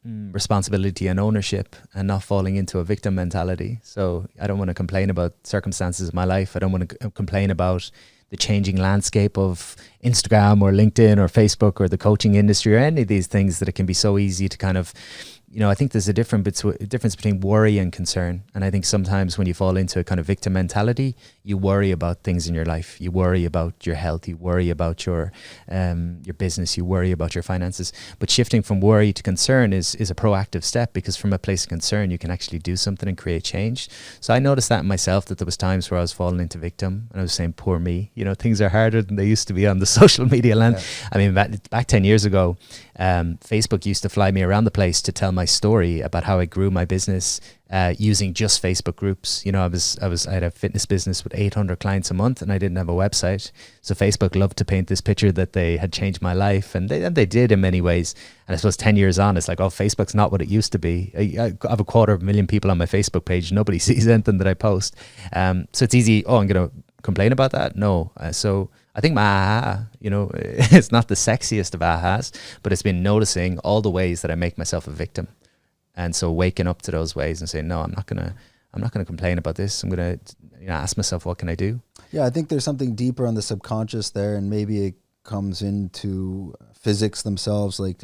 Speaker 1: responsibility and ownership, and not falling into a victim mentality. So I don't want to complain about circumstances of my life. I don't want to complain about the changing landscape of Instagram or LinkedIn or Facebook or the coaching industry or any of these things, that it can be so easy to kind of, I think there's a difference between worry and concern. And I think sometimes when you fall into a kind of victim mentality, you worry about things in your life. You worry about your health. You worry about your business. You worry about your finances. But shifting from worry to concern is a proactive step, because from a place of concern, you can actually do something and create change. So I noticed that in myself, that there was times where I was falling into victim and I was saying, poor me, things are harder than they used to be on the social media land. Yeah. I mean, back 10 years ago, Facebook used to fly me around the place to tell my story about how I grew my business using just Facebook groups. I had a fitness business with 800 clients a month, and I didn't have a website. So Facebook loved to paint this picture that they had changed my life, and they did in many ways. And I suppose 10 years on, it's like, oh, Facebook's not what it used to be. I have 250,000 people on my Facebook page. Nobody sees anything that I post. So it's easy. Oh, I'm going to complain about that? No. So I think my aha, it's not the sexiest of ahas, but it's been noticing all the ways that I make myself a victim. And so waking up to those ways and saying, no, I'm not gonna complain about this. I'm gonna ask myself, what can I do?
Speaker 2: Yeah, I think there's something deeper on the subconscious there, and maybe it comes into physics themselves, like,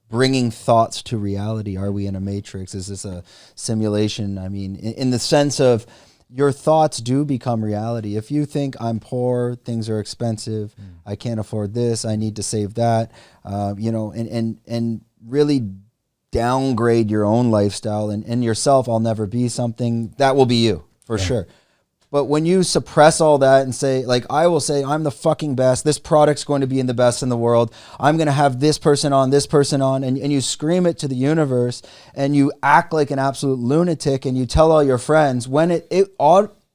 Speaker 2: bringing thoughts to reality. Are we in a matrix? Is this a simulation? I mean, in the sense of, your thoughts do become reality. If you think I'm poor, things are expensive, I can't afford this, I need to save that, and really downgrade your own lifestyle and yourself, I'll never be something, that will be you for sure. But when you suppress all that and say, like, I will say, I'm the fucking best, this product's going to be in the best in the world, I'm going to have this person on, and you scream it to the universe, and you act like an absolute lunatic, and you tell all your friends, when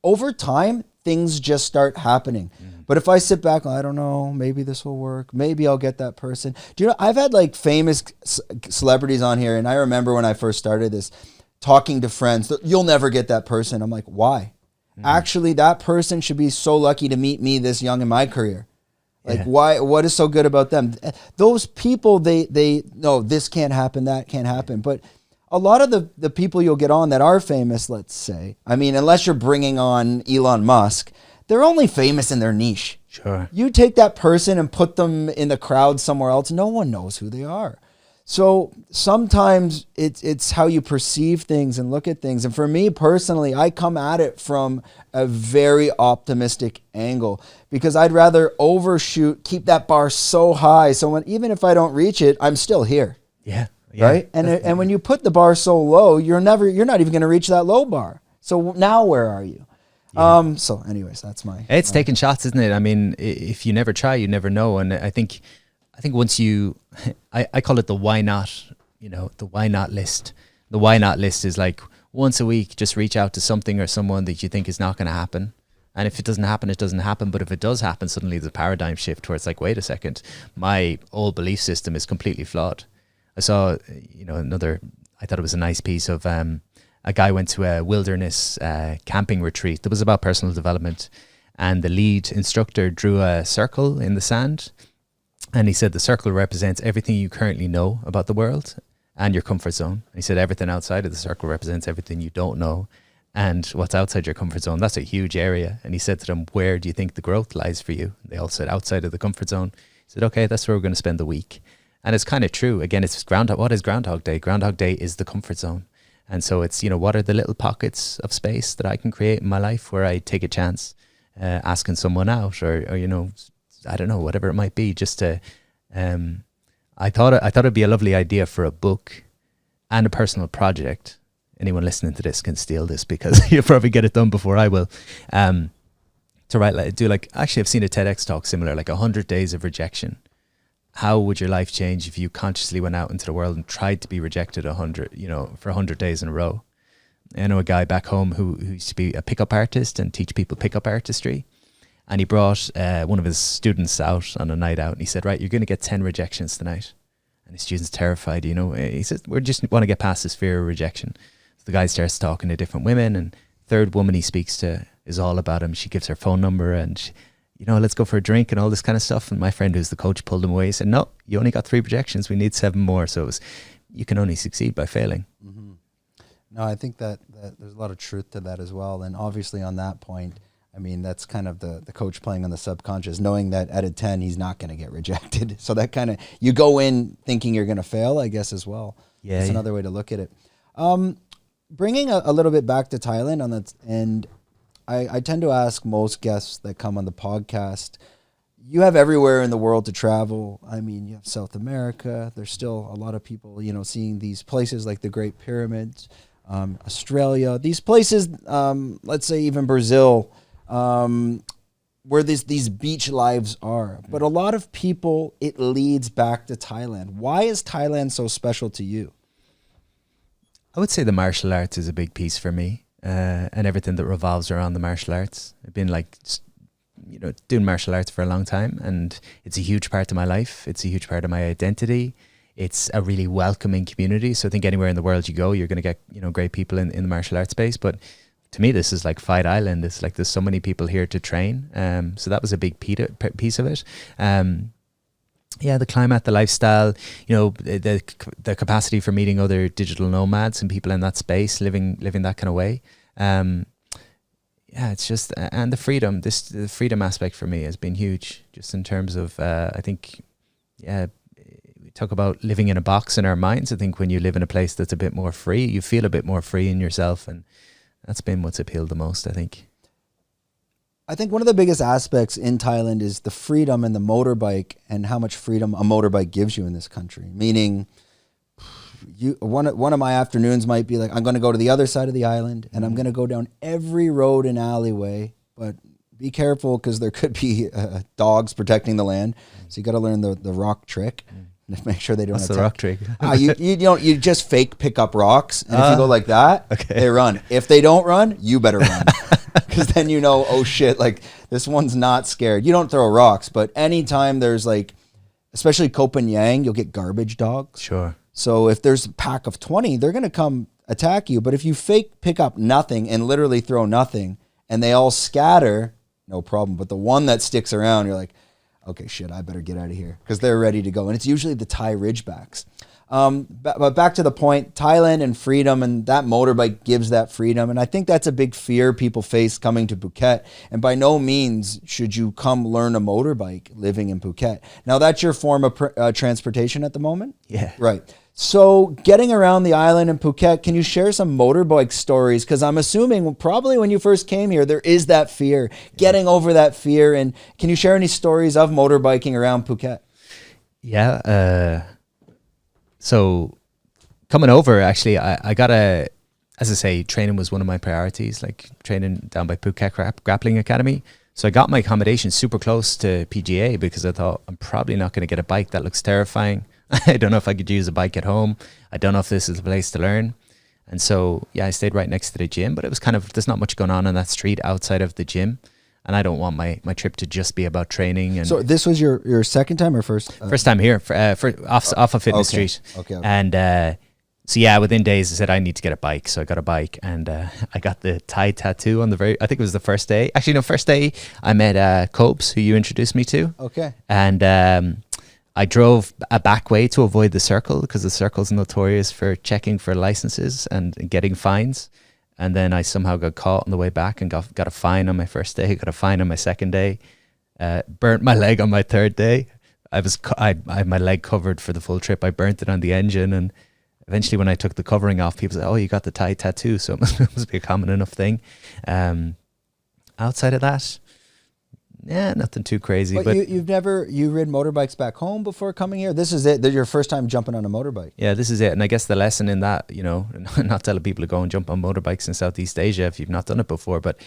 Speaker 2: over time, things just start happening. But if I sit back, I don't know, maybe this will work, maybe I'll get that person. Do you know, I've had like famous celebrities on here, and I remember when I first started this, talking to friends, you'll never get that person. I'm like, why? Actually, that person should be so lucky to meet me this young in my career. Like, why? What is so good about them? Those people, they no, this can't happen, that can't happen. But a lot of the people you'll get on that are famous, let's say, I mean, unless you're bringing on Elon Musk, they're only famous in their niche.
Speaker 1: Sure.
Speaker 2: You take that person and put them in the crowd somewhere else, no one knows who they are. So sometimes it's how you perceive things and look at things. And for me personally, I come at it from a very optimistic angle, because I'd rather overshoot, keep that bar so high, so even if I don't reach it, I'm still here.
Speaker 1: Yeah.
Speaker 2: Right? And when you put the bar so low, you're not even going to reach that low bar. So now where are you? Yeah. So anyways, that's it's
Speaker 1: taking shots, isn't it? I mean, if you never try, you never know. And I think once I call it the why not, the why not list. The why not list is like, once a week, just reach out to something or someone that you think is not going to happen. And if it doesn't happen, it doesn't happen. But if it does happen, suddenly there's a paradigm shift where it's like, wait a second, my old belief system is completely flawed. I saw, I thought it was a nice piece of, a guy went to a wilderness camping retreat that was about personal development. And the lead instructor drew a circle in the sand. And he said the circle represents everything you currently know about the world and your comfort zone. And he said everything outside of the circle represents everything you don't know and what's outside your comfort zone. That's a huge area. And he said to them, where do you think the growth lies for you? They all said outside of the comfort zone. He said, okay, that's where we're going to spend the week. And it's kind of true. Again, it's Groundhog. What is Groundhog Day? Groundhog Day is the comfort zone. And so it's, what are the little pockets of space that I can create in my life where I take a chance asking someone out or I don't know, whatever it might be, just to, I thought it'd be a lovely idea for a book and a personal project. Anyone listening to this can steal this because you'll probably get it done before I will. To write, actually I've seen a TEDx talk similar, like 100 days of rejection. How would your life change if you consciously went out into the world and tried to be rejected for 100 days in a row? I know a guy back home who used to be a pickup artist and teach people pickup artistry. And he brought one of his students out on a night out, and he said, right, you're going to get 10 rejections tonight. And the student's terrified, He says, we just want to get past this fear of rejection. So the guy starts talking to different women, and third woman he speaks to is all about him. She gives her phone number, and, let's go for a drink and all this kind of stuff. And my friend who's the coach pulled him away. He said, no, you only got 3 rejections. We need 7 more. So you can only succeed by failing.
Speaker 2: Mm-hmm. No, I think that there's a lot of truth to that as well. And obviously on that point, I mean, that's kind of the coach playing on the subconscious, knowing that out of 10, he's not going to get rejected. So that kind of, you go in thinking you're going to fail, I guess, as well.
Speaker 1: Yeah.
Speaker 2: That's another way to look at it. Bringing a little bit back to Thailand on that, and I tend to ask most guests that come on the podcast, you have everywhere in the world to travel. I mean, you have South America. There's still a lot of people, seeing these places like the Great Pyramids, Australia, these places, let's say even Brazil, where these beach lives are. But a lot of people, it leads back to Thailand. Why is Thailand so special to you?
Speaker 1: I would say the martial arts is a big piece for me, and everything that revolves around the martial arts. I've been doing martial arts for a long time, and it's a huge part of my life. It's a huge part of my identity. It's a really welcoming community. So I think anywhere in the world you go, you're going to get, great people in the martial arts space. But to me, this is like Fight Island. It's like there's so many people here to train. So that was a big piece of it. The climate, the lifestyle, the capacity for meeting other digital nomads and people in that space, living that kind of way. It's just, and the freedom, the freedom aspect for me has been huge, just in terms of, I think, we talk about living in a box in our minds. I think when you live in a place that's a bit more free, you feel a bit more free in yourself, and that's been what's appealed the most, I think.
Speaker 2: I think one of the biggest aspects in Thailand is the freedom and the motorbike, and how much freedom a motorbike gives you in this country. Meaning, one of my afternoons might be like, I'm going to go to the other side of the island, and I'm going to go down every road and alleyway, but be careful because there could be dogs protecting the land. So you got to learn the rock trick. Make sure they don't
Speaker 1: What's
Speaker 2: attack.
Speaker 1: the rock trick?
Speaker 2: You just fake pick up rocks, and if you go like that,
Speaker 1: okay,
Speaker 2: they run. If they don't run, you better run, because then oh shit, like this one's not scared. You don't throw rocks, but anytime there's especially Koh Phangan, you'll get garbage dogs.
Speaker 1: Sure.
Speaker 2: So if there's a pack of 20, they're gonna come attack you. But if you fake pick up nothing and literally throw nothing, and they all scatter, no problem. But the one that sticks around, you're like, okay, shit, I better get out of here, because they're ready to go. And it's usually the Thai Ridgebacks. But back to the point, Thailand and freedom, and that motorbike gives that freedom. And I think that's a big fear people face coming to Phuket. And by no means should you come learn a motorbike living in Phuket. Now, that's your form of transportation at the moment?
Speaker 1: Yeah.
Speaker 2: Right. So getting around the island in Phuket, can you share some motorbike stories? Because I'm assuming probably when you first came here, there is that fear, getting over that fear. And can you share any stories of motorbiking around Phuket?
Speaker 1: Yeah. So coming over, actually, I got as I say, training was one of my priorities, like training down by Phuket Grappling Academy. So I got my accommodation super close to PGA, because I thought, I'm probably not going to get a bike. That looks terrifying. I don't know if I could use a bike at home. I don't know if this is the place to learn. And so, I stayed right next to the gym, but it was there's not much going on that street outside of the gym. And I don't want my trip to just be about training. And
Speaker 2: so this was your second time or first?
Speaker 1: First time here, off of Fitness Street.
Speaker 2: Okay.
Speaker 1: And within days I said I need to get a bike. So I got a bike, and I got the Thai tattoo on I think it was the first day. Actually, no, first day I met Cobes, who you introduced me to.
Speaker 2: Okay.
Speaker 1: And I drove a back way to avoid the circle, because the circle's notorious for checking for licenses and getting fines. And then I somehow got caught on the way back and got a fine on my first day, got a fine on my second day, burnt my leg on my third day. I had my leg covered for the full trip. I burnt it on the engine, and eventually when I took the covering off, people said, oh, you got the Thai tattoo. So it must be a common enough thing. Outside of that, nothing too crazy. But
Speaker 2: you rid motorbikes back home before coming here? This is it. This is your first time jumping on a motorbike.
Speaker 1: Yeah, this is it. And I guess the lesson in that, not telling people to go and jump on motorbikes in Southeast Asia if you've not done it before, but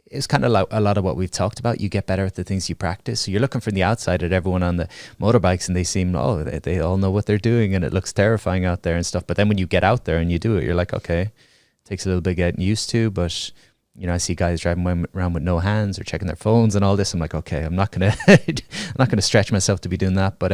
Speaker 1: it's kind of like a lot of what we've talked about. You get better at the things you practice. So you're looking from the outside at everyone on the motorbikes, and they seem, they all know what they're doing, and it looks terrifying out there and stuff. But then when you get out there and you do it, you're like, okay, it takes a little bit getting used to, but I see guys driving around with no hands or checking their phones and all this. I'm like, okay, I'm not gonna stretch myself to be doing that. But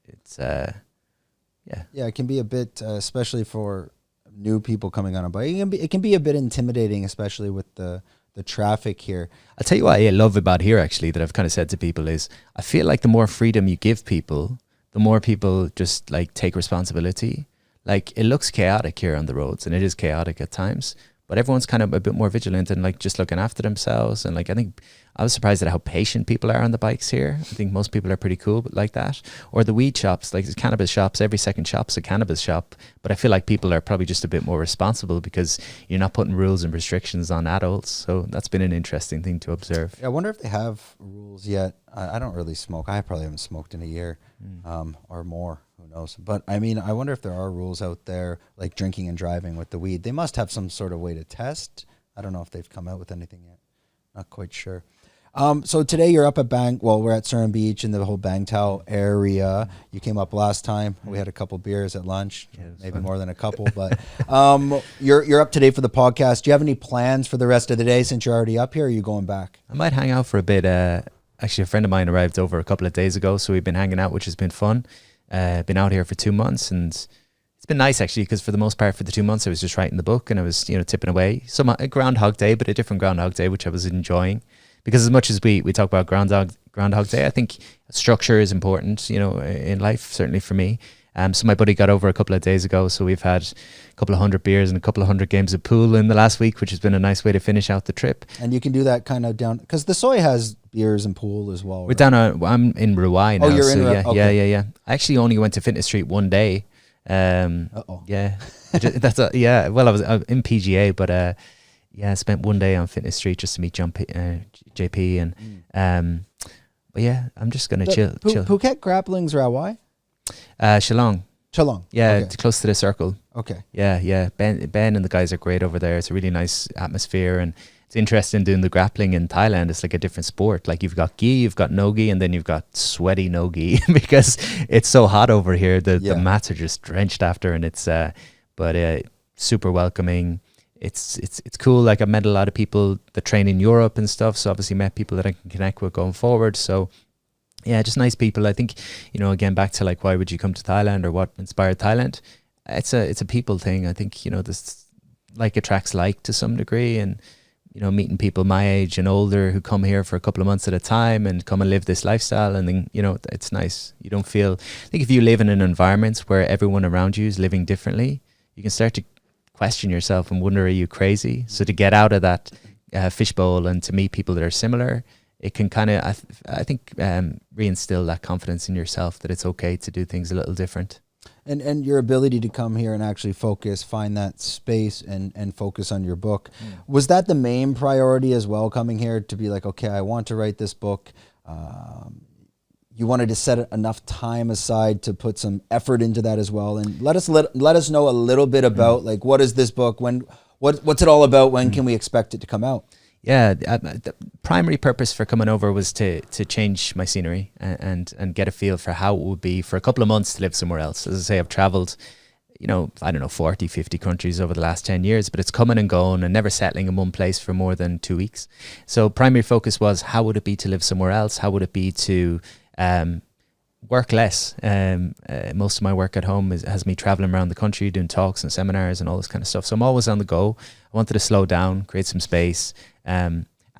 Speaker 1: it's
Speaker 2: it can be a bit, especially for new people coming on a bike. It can be a bit intimidating, especially with the traffic here.
Speaker 1: I'll tell you what I love about here, actually, that I've kind of said to people is, I feel like the more freedom you give people, the more people just take responsibility. Like, it looks chaotic here on the roads, and it is chaotic at times. but everyone's kind of a bit more vigilant and like just looking after themselves. And like, I think I was surprised at how patient people are on the bikes here. I think most people are pretty cool, but like that. Or the weed shops, like the cannabis shops, every second shop's a cannabis shop. But I feel like people are probably just a bit more responsible because you're not putting rules and restrictions on adults. So that's been an interesting thing to observe.
Speaker 2: Yeah, I wonder if they have rules yet. I don't really smoke. I probably haven't smoked in a year or more. Who knows? But I mean, I wonder if there are rules out there like drinking and driving with the weed. They must have some sort of way to test. I don't know if they've come out with anything yet. Not quite sure. So today you're up at we're at Surrey Beach in the whole Bangtao area. You came up last time. We had a couple beers at lunch, maybe fun. More than a couple, but you're up today for the podcast. Do you have any plans for the rest of the day since you're already up here, or are you going back?
Speaker 1: I might hang out for a bit. Actually, a friend of mine arrived over a couple of days ago, so we've been hanging out, which has been fun. Been out here for 2 months, and it's been nice actually, because for the most part for the 2 months I was just writing the book and I was, tipping away. A Groundhog Day, but a different Groundhog Day, which I was enjoying. Because as much as we talk about Groundhog Day, I think structure is important, in life, certainly for me. So my buddy got over a couple of days ago, so we've had a couple of 100 beers and a couple of 100 games of pool in the last week, which has been a nice way to finish out the trip.
Speaker 2: And you can do that kind of down, because the Soy has beers and pool as well.
Speaker 1: We're down I'm in Ruai now.
Speaker 2: Oh, you're in
Speaker 1: Ruai?
Speaker 2: Okay.
Speaker 1: Yeah. I actually only went to Fitness Street one day. Yeah. Well, I was in PGA, but I spent one day on Fitness Street just to meet JP and but yeah, I'm just gonna chill.
Speaker 2: Phuket Grappling's Ruai?
Speaker 1: Shillong. Yeah,
Speaker 2: okay.
Speaker 1: It's close to the circle.
Speaker 2: Okay.
Speaker 1: Yeah. Ben and the guys are great over there. It's a really nice atmosphere, and it's interesting doing the grappling in Thailand. It's like a different sport. Like you've got gi, you've got no gi, and then you've got sweaty no gi because it's so hot over here. The mats are just drenched after, and it's super welcoming. It's cool. Like I've met a lot of people that train in Europe and stuff. So obviously met people that I can connect with going forward. So yeah, just nice people. I think, again, back to like, why would you come to Thailand or what inspired Thailand? It's a people thing. I think, this like attracts like to some degree, and, meeting people my age and older who come here for a couple of months at a time and come and live this lifestyle. And then, it's nice. You don't feel, I think if you live in an environment where everyone around you is living differently, you can start to question yourself and wonder, are you crazy? So to get out of that fishbowl and to meet people that are similar, it can kind of, I think, reinstill that confidence in yourself that it's okay to do things a little different.
Speaker 2: And your ability to come here and actually focus, find that space and focus on your book. Was that the main priority as well, coming here to be like, okay, I want to write this book? You wanted to set enough time aside to put some effort into that as well. And let us know a little bit about like, what is this book? What's it all about? When can we expect it to come out?
Speaker 1: Yeah, the primary purpose for coming over was to change my scenery and get a feel for how it would be for a couple of months to live somewhere else. As I say, I've traveled, 40, 50 countries over the last 10 years, but it's coming and going and never settling in one place for more than 2 weeks. So primary focus was, how would it be to live somewhere else? How would it be to work less? Most of my work at home has me traveling around the country doing talks and seminars and all this kind of stuff. So I'm always on the go. I wanted to slow down, create some space.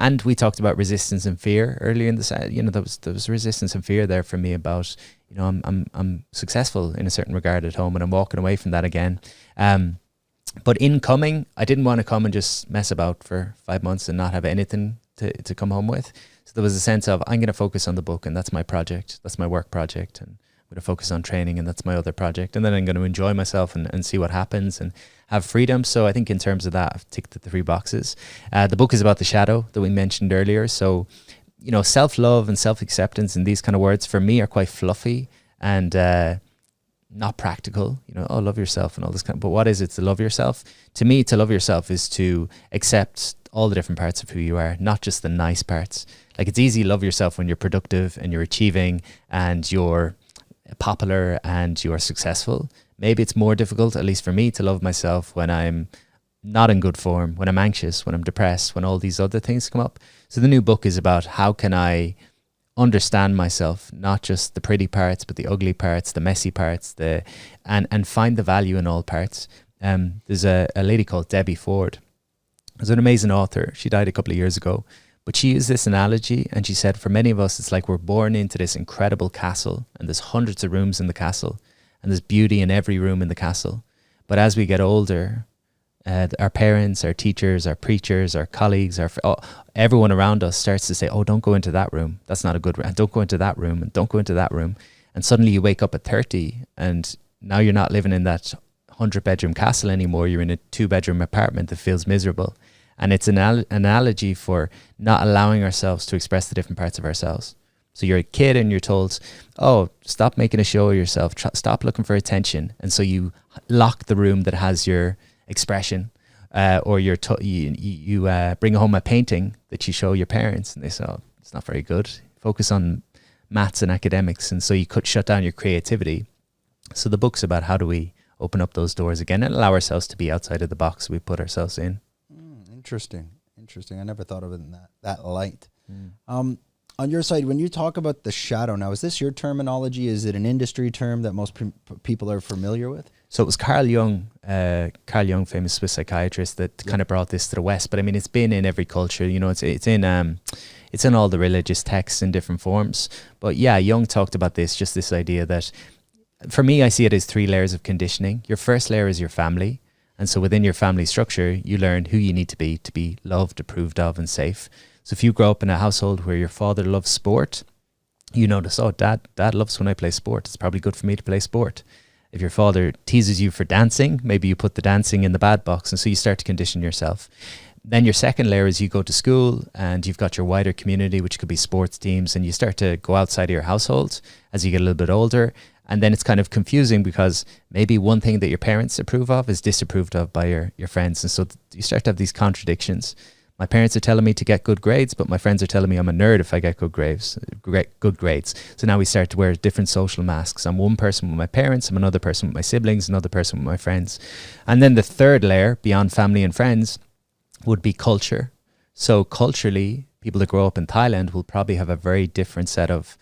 Speaker 1: And we talked about resistance and fear earlier in the there was resistance and fear there for me about, I'm successful in a certain regard at home and I'm walking away from that again. But in coming, I didn't want to come and just mess about for 5 months and not have anything to come home with. So there was a sense of, I'm going to focus on the book and that's my project. That's my work project. And I'm going to focus on training and that's my other project. And then I'm going to enjoy myself and see what happens and have freedom. So I think in terms of that, I've ticked the 3 boxes. The book is about the shadow that we mentioned earlier. So, self-love and self-acceptance and these kind of words for me are quite fluffy and not practical. Love yourself and all this kind of, but what is it to love yourself? To me, to love yourself is to accept all the different parts of who you are, not just the nice parts. Like it's easy to love yourself when you're productive and you're achieving and you're popular and you're successful. Maybe it's more difficult, at least for me, to love myself when I'm not in good form, when I'm anxious, when I'm depressed, when all these other things come up. So the new book is about how can I understand myself, not just the pretty parts, but the ugly parts, the messy parts, and find the value in all parts. There's a lady called Debbie Ford. She's an amazing author. She died a couple of years ago, but she used this analogy and she said, for many of us, it's like we're born into this incredible castle and there's hundreds of rooms in the castle and there's beauty in every room in the castle. But as we get older, our parents, our teachers, our preachers, our colleagues, everyone around us starts to say, oh, don't go into that room. That's not a good room. Don't go into that room, and don't go into that room. And suddenly you wake up at 30 and now you're not living in that 100-bedroom castle anymore. You're in a 2-bedroom apartment that feels miserable. And it's an analogy for not allowing ourselves to express the different parts of ourselves. So you're a kid and you're told, oh, stop making a show of yourself. Stop looking for attention. And so you lock the room that has your expression, or you bring home a painting that you show your parents and they say, oh, it's not very good. Focus on maths and academics. And so you could shut down your creativity. So the book's about how do we open up those doors again and allow ourselves to be outside of the box we put ourselves in.
Speaker 2: Interesting. I never thought of it in that light. On your side, when you talk about the shadow, now, is this your terminology? Is it an industry term that most people are familiar with?
Speaker 1: So it was Carl Jung, famous Swiss psychiatrist, that kind of brought this to the West. But I mean, it's been in every culture. You know, it's in all the religious texts in different forms. But yeah, Jung talked about this idea that, for me, I see it as 3 layers of conditioning. Your first layer is your family. And so within your family structure, you learn who you need to be loved, approved of, and safe. So if you grow up in a household where your father loves sport, you notice, oh, dad loves when I play sport. It's probably good for me to play sport. If your father teases you for dancing, maybe you put the dancing in the bad box. And so you start to condition yourself. Then your second layer is you go to school and you've got your wider community, which could be sports teams, and you start to go outside of your household as you get a little bit older. And then it's kind of confusing because maybe one thing that your parents approve of is disapproved of by your friends. And so you start to have these contradictions. My parents are telling me to get good grades, but my friends are telling me I'm a nerd if I get good grades. So now we start to wear different social masks. I'm one person with my parents, I'm another person with my siblings, another person with my friends. And then the third layer, beyond family and friends, would be culture. So culturally, people that grow up in Thailand will probably have a very different set of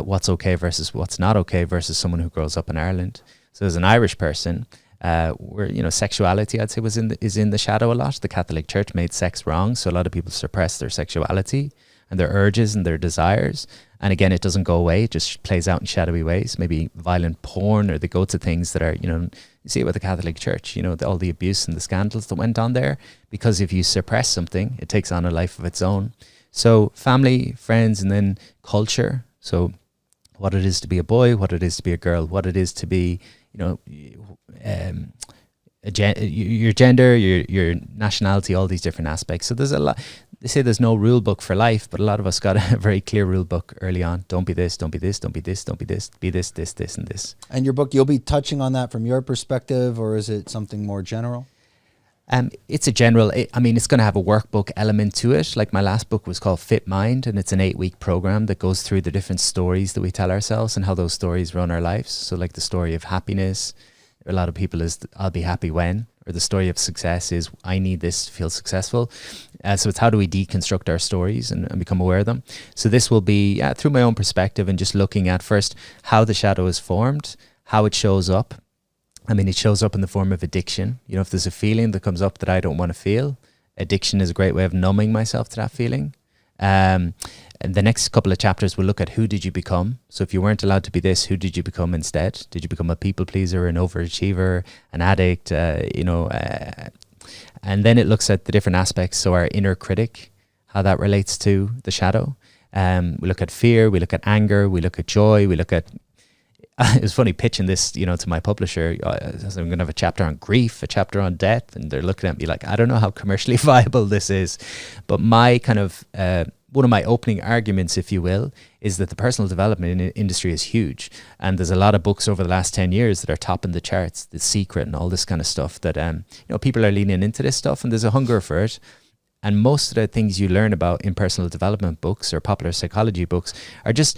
Speaker 1: what's okay versus what's not okay versus someone who grows up in Ireland. So as an Irish person, where sexuality, I'd say, is in the shadow a lot. The Catholic Church made sex wrong, so a lot of people suppress their sexuality and their urges and their desires. And again, it doesn't go away; it just plays out in shadowy ways. Maybe violent porn, or they go to things that are, you see it with the Catholic Church. All the abuse and the scandals that went on there. Because if you suppress something, it takes on a life of its own. So family, friends, and then culture. So what it is to be a boy, what it is to be a girl, what it is to be, your gender, your nationality, all these different aspects. So there's a lot. They say there's no rule book for life, but a lot of us got a very clear rule book early on. Don't be this, don't be this, don't be this, don't be this, be this, and this.
Speaker 2: And your book, you'll be touching on that from your perspective, or is it something more general?
Speaker 1: It's a general, it's going to have a workbook element to it. Like my last book was called Fit Mind, and it's an 8-week program that goes through the different stories that we tell ourselves and how those stories run our lives. So like the story of happiness, a lot of people is I'll be happy when, or the story of success is I need this to feel successful. So it's how do we deconstruct our stories and become aware of them. So this will be through my own perspective and just looking at first how the shadow is formed, how it shows up. It shows up in the form of addiction. If there's a feeling that comes up that I don't want to feel, addiction is a great way of numbing myself to that feeling. And the next couple of chapters will look at who did you become. So if you weren't allowed to be this, who did you become instead? Did you become a people pleaser, an overachiever, an addict? And then it looks at the different aspects. So our inner critic, how that relates to the shadow. We look at fear, we look at anger, we look at joy, we look at it was funny pitching this, to my publisher. I'm going to have a chapter on grief, a chapter on death, and they're looking at me like, I don't know how commercially viable this is. But my kind of one of my opening arguments, if you will, is that the personal development industry is huge, and there's a lot of books over the last 10 years that are topping the charts, The Secret, and all this kind of stuff. That people are leaning into this stuff, and there's a hunger for it. And most of the things you learn about in personal development books or popular psychology books are just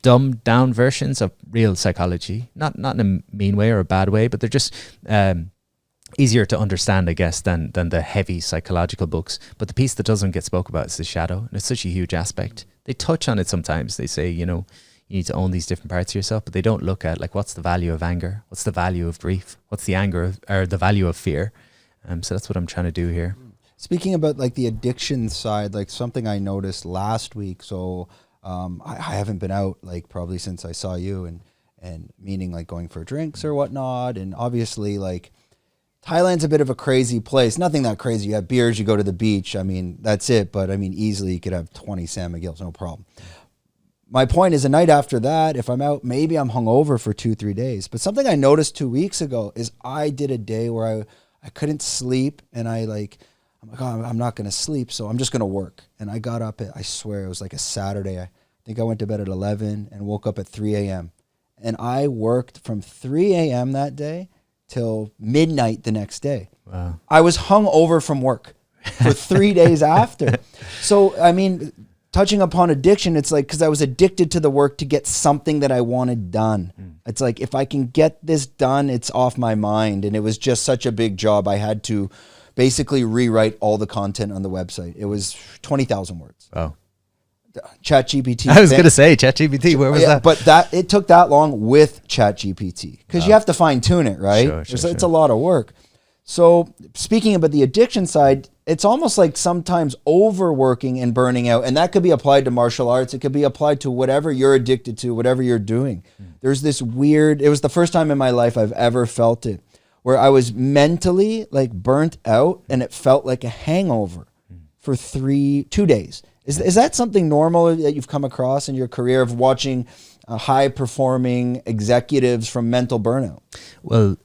Speaker 1: dumbed down versions of real psychology, not in a mean way or a bad way, but they're just easier to understand, I guess, than the heavy psychological books. But the piece that doesn't get spoke about is the shadow, and it's such a huge aspect. They touch on it sometimes. They say, you need to own these different parts of yourself, but they don't look at what's the value of anger, what's the value of grief, what's the or the value of fear. So that's what I'm trying to do here.
Speaker 2: Speaking about the addiction side, something I noticed last week. So I haven't been out probably since I saw you, and meaning going for drinks or whatnot. And obviously Thailand's a bit of a crazy place. Nothing that crazy. You have beers, you go to the beach. I mean, that's it. But I mean, easily you could have 20 San Miguel's, no problem. My point is, a night after that, if I'm out, maybe I'm hungover for 2-3 days. But something I noticed 2 weeks ago is I did a day where I couldn't sleep, and I'm like, oh, I'm not going to sleep, so I'm just going to work. And I got up I swear it was like a Saturday. I think I went to bed at 11 and woke up at 3 a.m. And I worked from 3 a.m. that day till midnight the next day.
Speaker 1: Wow.
Speaker 2: I was hung over from work for 3 days after. So, I mean, touching upon addiction, it's like, because I was addicted to the work to get something that I wanted done. It's like, if I can get this done, it's off my mind. And it was just such a big job. I had to basically rewrite all the content on the website. It was 20,000 words.
Speaker 1: Wow.
Speaker 2: ChatGPT.
Speaker 1: I was going to say ChatGPT. Where was that?
Speaker 2: But it took that long with ChatGPT, because you have to fine tune it, right?
Speaker 1: Sure.
Speaker 2: It's a lot of work. So speaking about the addiction side, it's almost like sometimes overworking and burning out. And that could be applied to martial arts. It could be applied to whatever you're addicted to, whatever you're doing. There's this weird, it was the first time in my life I've ever felt it, where I was mentally like burnt out, and it felt like a hangover for 2 days. Is that something normal that you've come across in your career, of watching high performing executives from mental burnout?
Speaker 1: Well,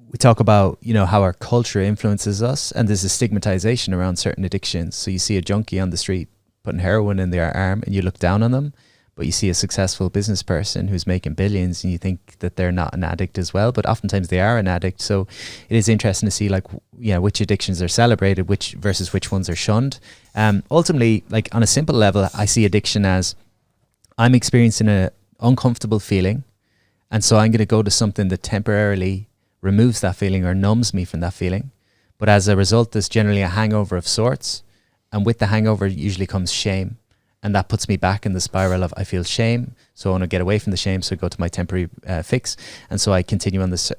Speaker 1: we talk about, how our culture influences us, and there's a stigmatization around certain addictions. So you see a junkie on the street putting heroin in their arm, and you look down on them. But you see a successful business person who's making billions, and you think that they're not an addict as well, but oftentimes they are an addict. So it is interesting to see, like, which addictions are celebrated, which ones are shunned. Ultimately, like on a simple level, I see addiction as, I'm experiencing an uncomfortable feeling, and so I'm going to go to something that temporarily removes that feeling or numbs me from that feeling. But as a result, there's generally a hangover of sorts, and with the hangover usually comes shame. And that puts me back in the spiral of, I feel shame, so I want to get away from the shame, so I go to my temporary fix. And so I continue on this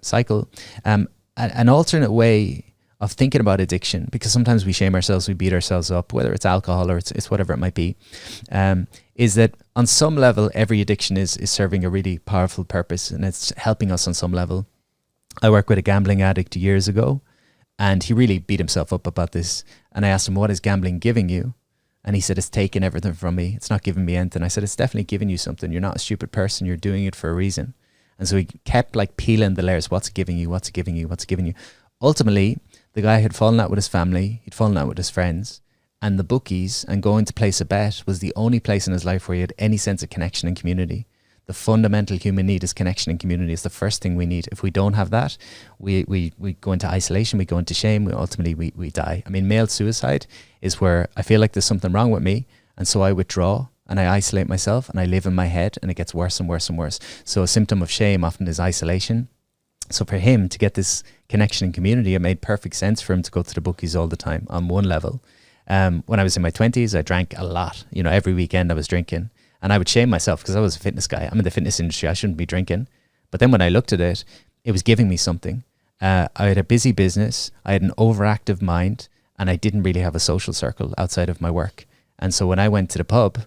Speaker 1: cycle. An alternate way of thinking about addiction, because sometimes we shame ourselves, we beat ourselves up, whether it's alcohol or it's whatever it might be, is that on some level, every addiction is serving a really powerful purpose, and it's helping us on some level. I worked with a gambling addict years ago, and he really beat himself up about this. And I asked him, what is gambling giving you? And he said, it's taking everything from me. It's not giving me anything. I said, it's definitely giving you something. You're not a stupid person. You're doing it for a reason. And so he kept like peeling the layers. What's it giving you? What's it giving you? What's it giving you? Ultimately, the guy had fallen out with his family. He'd fallen out with his friends. And the bookies and going to place a bet was the only place in his life where he had any sense of connection and community. The fundamental human need is connection and community. It's the first thing we need. If we don't have that, we go into isolation, we go into shame, ultimately we die. I mean, male suicide is where I feel like there's something wrong with me, and so I withdraw and I isolate myself and I live in my head, and it gets worse and worse and worse. So a symptom of shame often is isolation. So for him to get this connection and community, it made perfect sense for him to go to the bookies all the time on one level. When I was in my 20s, I drank a lot. Every weekend I was drinking. And I would shame myself because I was a fitness guy. I'm in the fitness industry. I shouldn't be drinking. But then when I looked at it, it was giving me something. I had a busy business. I had an overactive mind, and I didn't really have a social circle outside of my work. And so when I went to the pub,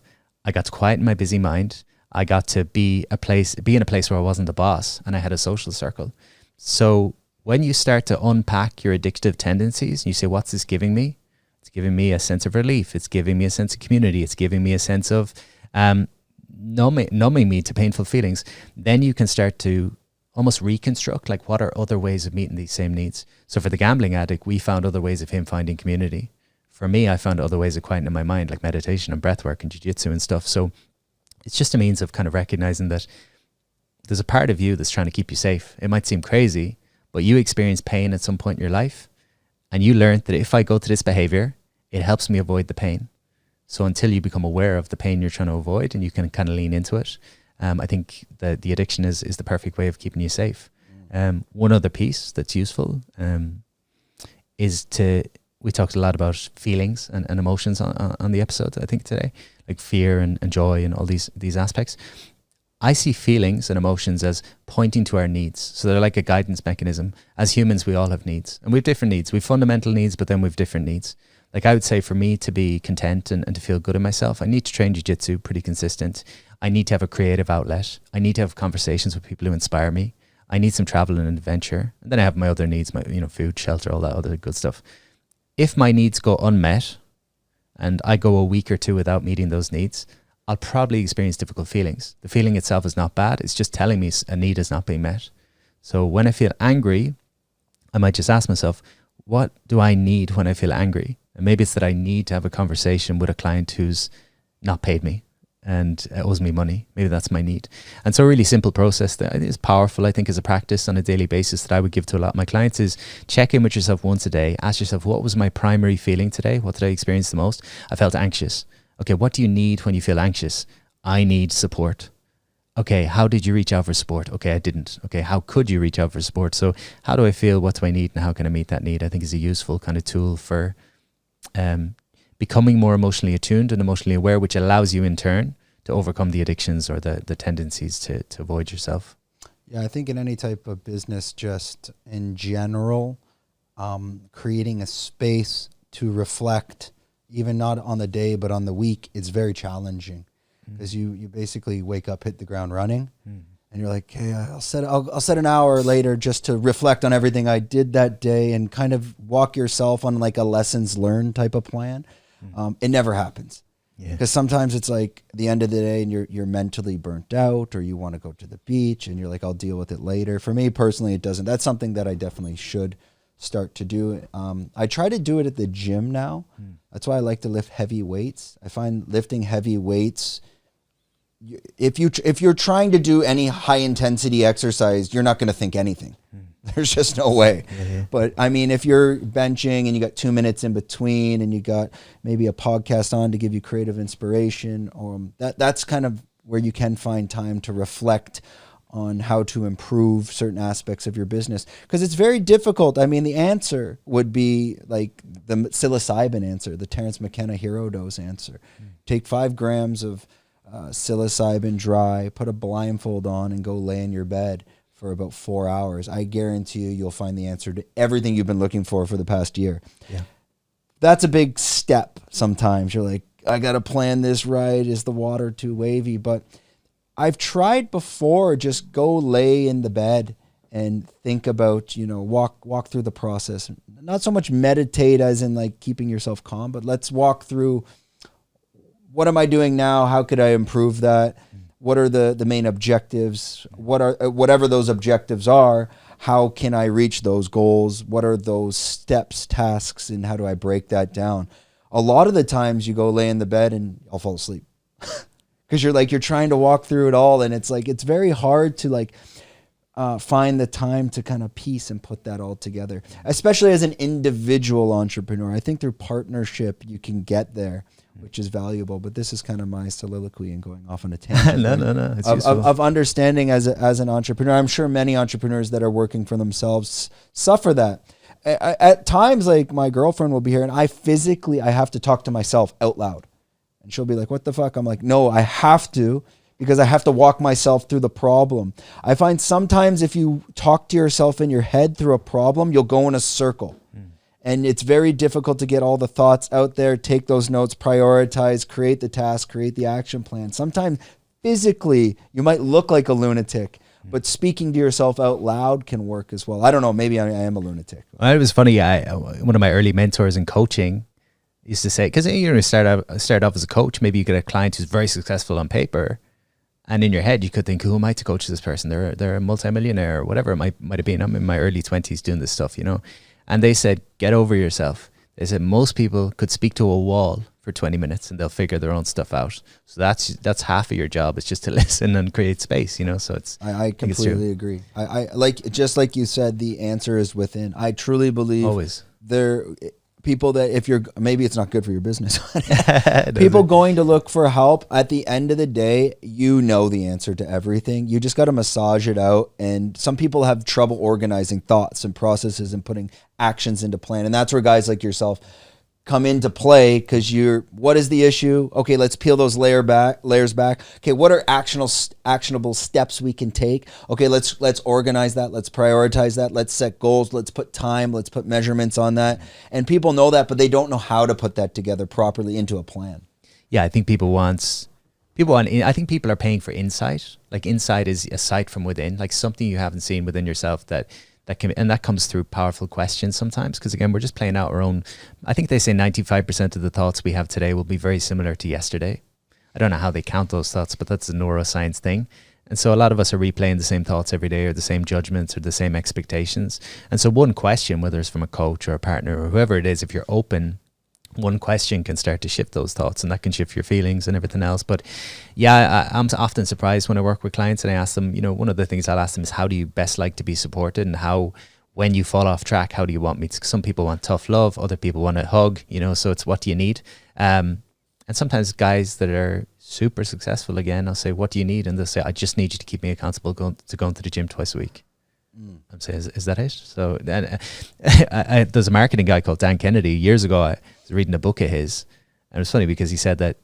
Speaker 1: I got to quieten my busy mind. I got to be in a place where I wasn't the boss, and I had a social circle. So when you start to unpack your addictive tendencies, you say, what's this giving me? It's giving me a sense of relief. It's giving me a sense of community. It's giving me a sense of numbing me to painful feelings. Then you can start to almost reconstruct, like, what are other ways of meeting these same needs? So for the gambling addict, we found other ways of him finding community. For me, I found other ways of quieting my mind, like meditation and breathwork and jiu-jitsu and stuff. So it's just a means of kind of recognizing that there's a part of you that's trying to keep you safe. It might seem crazy, but you experience pain at some point in your life, and you learned that if I go to this behavior, it helps me avoid the pain. So until you become aware of the pain you're trying to avoid and you can kind of lean into it, I think that the addiction is the perfect way of keeping you safe. One other piece that's useful is we talked a lot about feelings and emotions on the episode, I think, today, like fear and joy and all these aspects. I see feelings and emotions as pointing to our needs. So they're like a guidance mechanism. As humans, we all have needs, and we have different needs. We have fundamental needs, but then we have different needs. Like, I would say for me to be content and to feel good in myself, I need to train jiu-jitsu pretty consistent. I need to have a creative outlet. I need to have conversations with people who inspire me. I need some travel and adventure. And then I have my other needs, my, food, shelter, all that other good stuff. If my needs go unmet and I go a week or two without meeting those needs, I'll probably experience difficult feelings. The feeling itself is not bad. It's just telling me a need is not being met. So when I feel angry, I might just ask myself, what do I need when I feel angry? And maybe it's that I need to have a conversation with a client who's not paid me and owes me money. Maybe that's my need. And so a really simple process that is powerful, I think, as a practice on a daily basis that I would give to a lot of my clients is check in with yourself once a day. Ask yourself, what was my primary feeling today? What did I experience the most? I felt anxious. Okay, what do you need when you feel anxious? I need support. Okay, how did you reach out for support? Okay, I didn't. Okay, how could you reach out for support? So how do I feel? What do I need? And how can I meet that need? I think is a useful kind of tool for becoming more emotionally attuned and emotionally aware, which allows you in turn to overcome the addictions or the tendencies to avoid yourself.
Speaker 3: Yeah, I think in any type of business, just in general, creating a space to reflect, even not on the day, but on the week, is very challenging because you basically wake up, hit the ground running, and you're like, hey, I'll set an hour later just to reflect on everything I did that day and kind of walk yourself on like a lessons learned type of plan. It never happens. Because sometimes it's like the end of the day and you're mentally burnt out, or you want to go to the beach and you're like, I'll deal with it later. For me personally, it doesn't. That's something that I definitely should start to do. I try to do it at the gym now. That's why I like to lift heavy weights. I find lifting heavy weights, if you're trying to do any high intensity exercise, you're not going to think anything. There's just no way. But I mean, if you're benching and you got 2 minutes in between and you got maybe a podcast on to give you creative inspiration, that's kind of where you can find time to reflect on how to improve certain aspects of your business. Because it's very difficult. I mean, the answer would be like the psilocybin answer, the Terrence McKenna hero dose answer. Take 5 grams of psilocybin dry, put a blindfold on and go lay in your bed for about 4 hours. I guarantee you'll find the answer to everything you've been looking for the past year. That's a big step. Sometimes you're like, I got to plan this right. Is the water too wavy? But I've tried before, just go lay in the bed and think about, walk through the process. Not so much meditate as in like keeping yourself calm, but let's walk through, what am I doing now? How could I improve that? What are the main objectives? Whatever those objectives are, how can I reach those goals? What are those steps, tasks, and how do I break that down? A lot of the times you go lay in the bed and I'll fall asleep because you're trying to walk through it all. And it's like, it's very hard to find the time to kind of piece and put that all together, especially as an individual entrepreneur. I think through partnership, you can get there, which is valuable. But this is kind of my soliloquy and going off on a tangent.
Speaker 1: No. It's
Speaker 3: of understanding as an entrepreneur. I'm sure many entrepreneurs that are working for themselves suffer that. At times, like my girlfriend will be here and I have to talk to myself out loud. And she'll be like, what the fuck? I'm like, no, I have to, because I have to walk myself through the problem. I find sometimes if you talk to yourself in your head through a problem, you'll go in a circle. And it's very difficult to get all the thoughts out there, take those notes, prioritize, create the task, create the action plan. Sometimes physically you might look like a lunatic, but speaking to yourself out loud can work as well. I don't know, maybe I am a lunatic.
Speaker 1: Well, it was funny. One of my early mentors in coaching used to say, because start off as a coach, maybe you get a client who's very successful on paper, and in your head you could think, who am I to coach this person? They're a multimillionaire or whatever it might have been. I'm in my early 20s doing this stuff, And they said, get over yourself. They said most people could speak to a wall for 20 minutes and they'll figure their own stuff out. So that's half of your job. It's just to listen and create space, So it's.
Speaker 3: I completely agree. I just like you said, the answer is within. I truly believe
Speaker 1: always
Speaker 3: there people that maybe it's not good for your business. People going to look for help, at the end of the day, the answer to everything. You just got to massage it out. And some people have trouble organizing thoughts and processes and putting actions into plan. And that's where guys like yourself come into play, because what is the issue? Okay, let's peel those layers back. Okay, what are actionable steps we can take? Okay, let's organize that. Let's prioritize that. Let's set goals. Let's put time. Let's put measurements on that. And people know that, but they don't know how to put that together properly into a plan.
Speaker 1: Yeah, I think people want People want, I think people are paying for insight. Like insight is a sight from within, like something you haven't seen within yourself that can, and that comes through powerful questions sometimes. Because again, we're just playing out our own. I think they say 95% of the thoughts we have today will be very similar to yesterday. I don't know how they count those thoughts, but that's a neuroscience thing. And so a lot of us are replaying the same thoughts every day, or the same judgments, or the same expectations. And so one question, whether it's from a coach or a partner or whoever it is, if you're open, one question can start to shift those thoughts, and that can shift your feelings and everything else. But yeah, I'm often surprised when I work with clients and I ask them, one of the things I'll ask them is, how do you best like to be supported? And how, when you fall off track, how do you want me to? Some people want tough love, other people want a hug, so it's, what do you need? And sometimes guys that are super successful, again, I'll say, what do you need? And they'll say, I just need you to keep me accountable going to the gym twice a week. I'm saying, is that it? So then, there's a marketing guy called Dan Kennedy. Years ago, I was reading a book of his, and it was funny because he said that,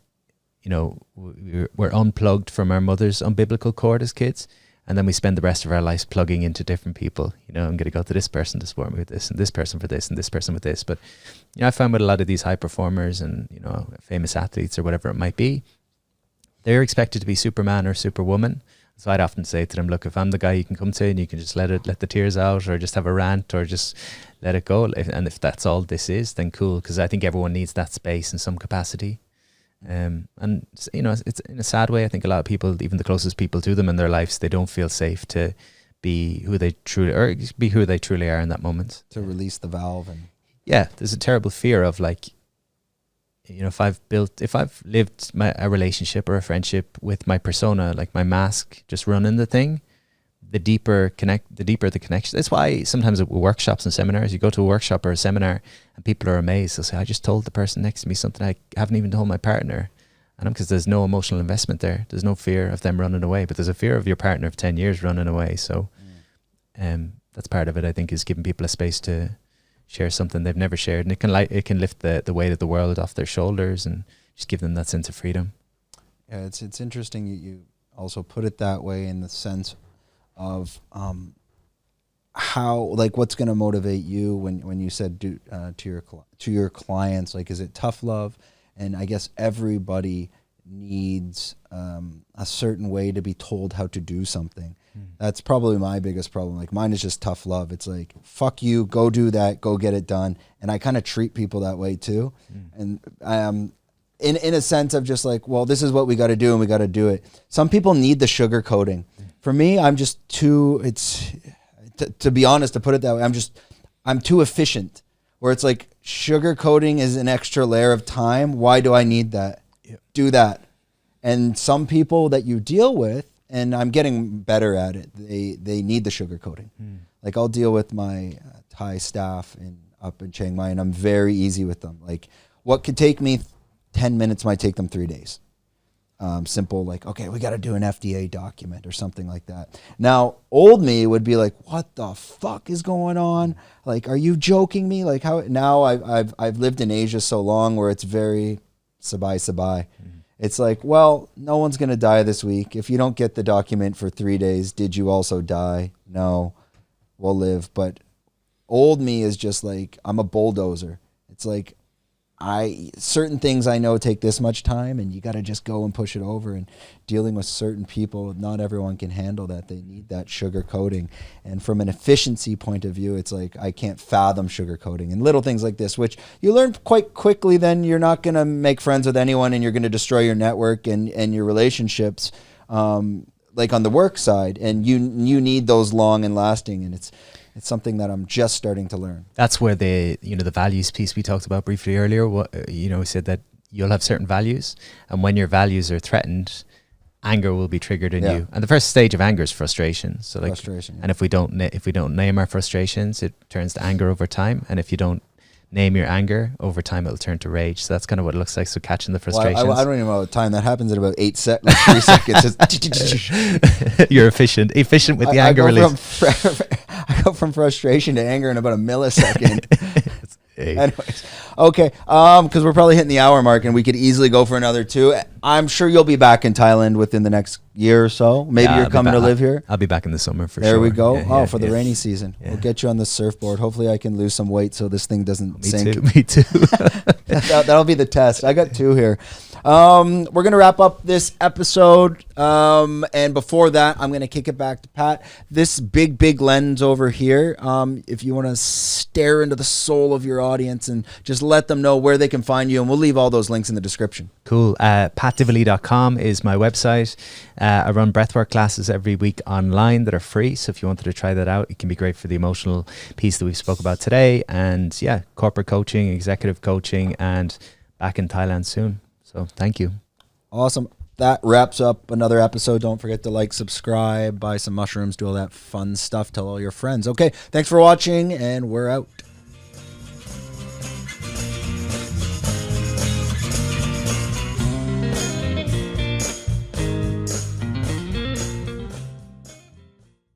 Speaker 1: we're unplugged from our mother's umbilical cord as kids, and then we spend the rest of our lives plugging into different people. I'm going to go to this person to support me with this, and this person for this, and this person with this. But I find with a lot of these high performers and famous athletes or whatever it might be, they're expected to be Superman or Superwoman. So I'd often say to them, look, if I'm the guy you can come to and you can just let the tears out, or just have a rant, or just let it go. And if that's all this is, then cool. Because I think everyone needs that space in some capacity. And it's in a sad way. I think a lot of people, even the closest people to them in their lives, they don't feel safe to be who they truly are in that moment.
Speaker 3: To release the valve. And
Speaker 1: yeah, there's a terrible fear of like, if I've lived a relationship or a friendship with my persona, like my mask, just running the thing, the deeper the connection. That's why sometimes at workshops and seminars, you go to a workshop or a seminar and people are amazed. They'll say, I just told the person next to me something I haven't even told my partner. And because there's no emotional investment there. There's no fear of them running away, but there's a fear of your partner of 10 years running away. So that's part of it, I think, is giving people a space to share something they've never shared, and it can lift the weight of the world off their shoulders and just give them that sense of freedom.
Speaker 3: Yeah, it's interesting you also put it that way, in the sense of how, like, what's going to motivate you when you said to your clients, like, is it tough love? And I guess everybody needs a certain way to be told how to do something. That's probably my biggest problem. Like, mine is just tough love. It's like, fuck you, go do that, go get it done. And I kind of treat people that way too. And in a sense of just like, well, this is what we got to do and we got to do it. Some people need the sugar coating. For me, I'm just too, to be honest, to put it that way, I'm too efficient, where it's like, sugar coating is an extra layer of time. Why do I need that? Yep. Do that. And some people that you deal with, and I'm getting better at it, they need the sugar coating. Like, I'll deal with my Thai staff up in Chiang Mai, and I'm very easy with them. Like, what could take me 10 minutes might take them 3 days. Simple, like, okay, we got to do an FDA document or something like that. Now, old me would be like, what the fuck is going on? Like, are you joking me? Like, how now I've lived in Asia so long where it's very sabai. It's like, well, no one's going to die this week. If you don't get the document for 3 days, did you also die? No, we'll live. But old me is just like, I'm a bulldozer. It's like, certain things I know take this much time, and you got to just go and push it over. And dealing with certain people, not everyone can handle that. They need that sugar coating. And from an efficiency point of view, it's like, I can't fathom sugar coating. And little things like this, which you learn quite quickly, then you're not going to make friends with anyone, and you're going to destroy your network and your relationships, like on the work side. And you need those long and lasting. And it's something that I'm just starting to learn. That's where the values piece we talked about briefly earlier, we said that you'll have certain values, and when your values are threatened, anger will be triggered in you. And the first stage of anger is frustration. So like, frustration, and if we don't name our frustrations, it turns to anger over time. And if you don't name your anger, over time it'll turn to rage. So that's kind of what it looks like. So catching the frustrations. Well, I don't even know the time. That happens in about 3 seconds. You're efficient with the anger release. I go from frustration to anger in about a millisecond. Anyways, okay, because we're probably hitting the hour mark, and we could easily go for another 2. I'm sure you'll be back in Thailand within the next year or so. Maybe you're coming to live here. I'll be back in the summer for sure. There we go. For the rainy season. We'll get you on the surfboard. Hopefully I can lose some weight so this thing doesn't sink. Me too. That'll be the test. I got 2 here.
Speaker 2: We're going to wrap up this episode. And before that, I'm going to kick it back to Pat. This big lens over here, if you want to stare into the soul of your audience and just let them know where they can find you. And we'll leave all those links in the description.
Speaker 1: Cool. PatDivily.com is my website. I run breathwork classes every week online that are free. So if you wanted to try that out, it can be great for the emotional piece that we spoke about today. And yeah, corporate coaching, executive coaching, and back in Thailand soon. So thank you.
Speaker 2: Awesome. That wraps up another episode. Don't forget to like, subscribe, buy some mushrooms, do all that fun stuff. Tell all your friends. Okay, thanks for watching, and we're out.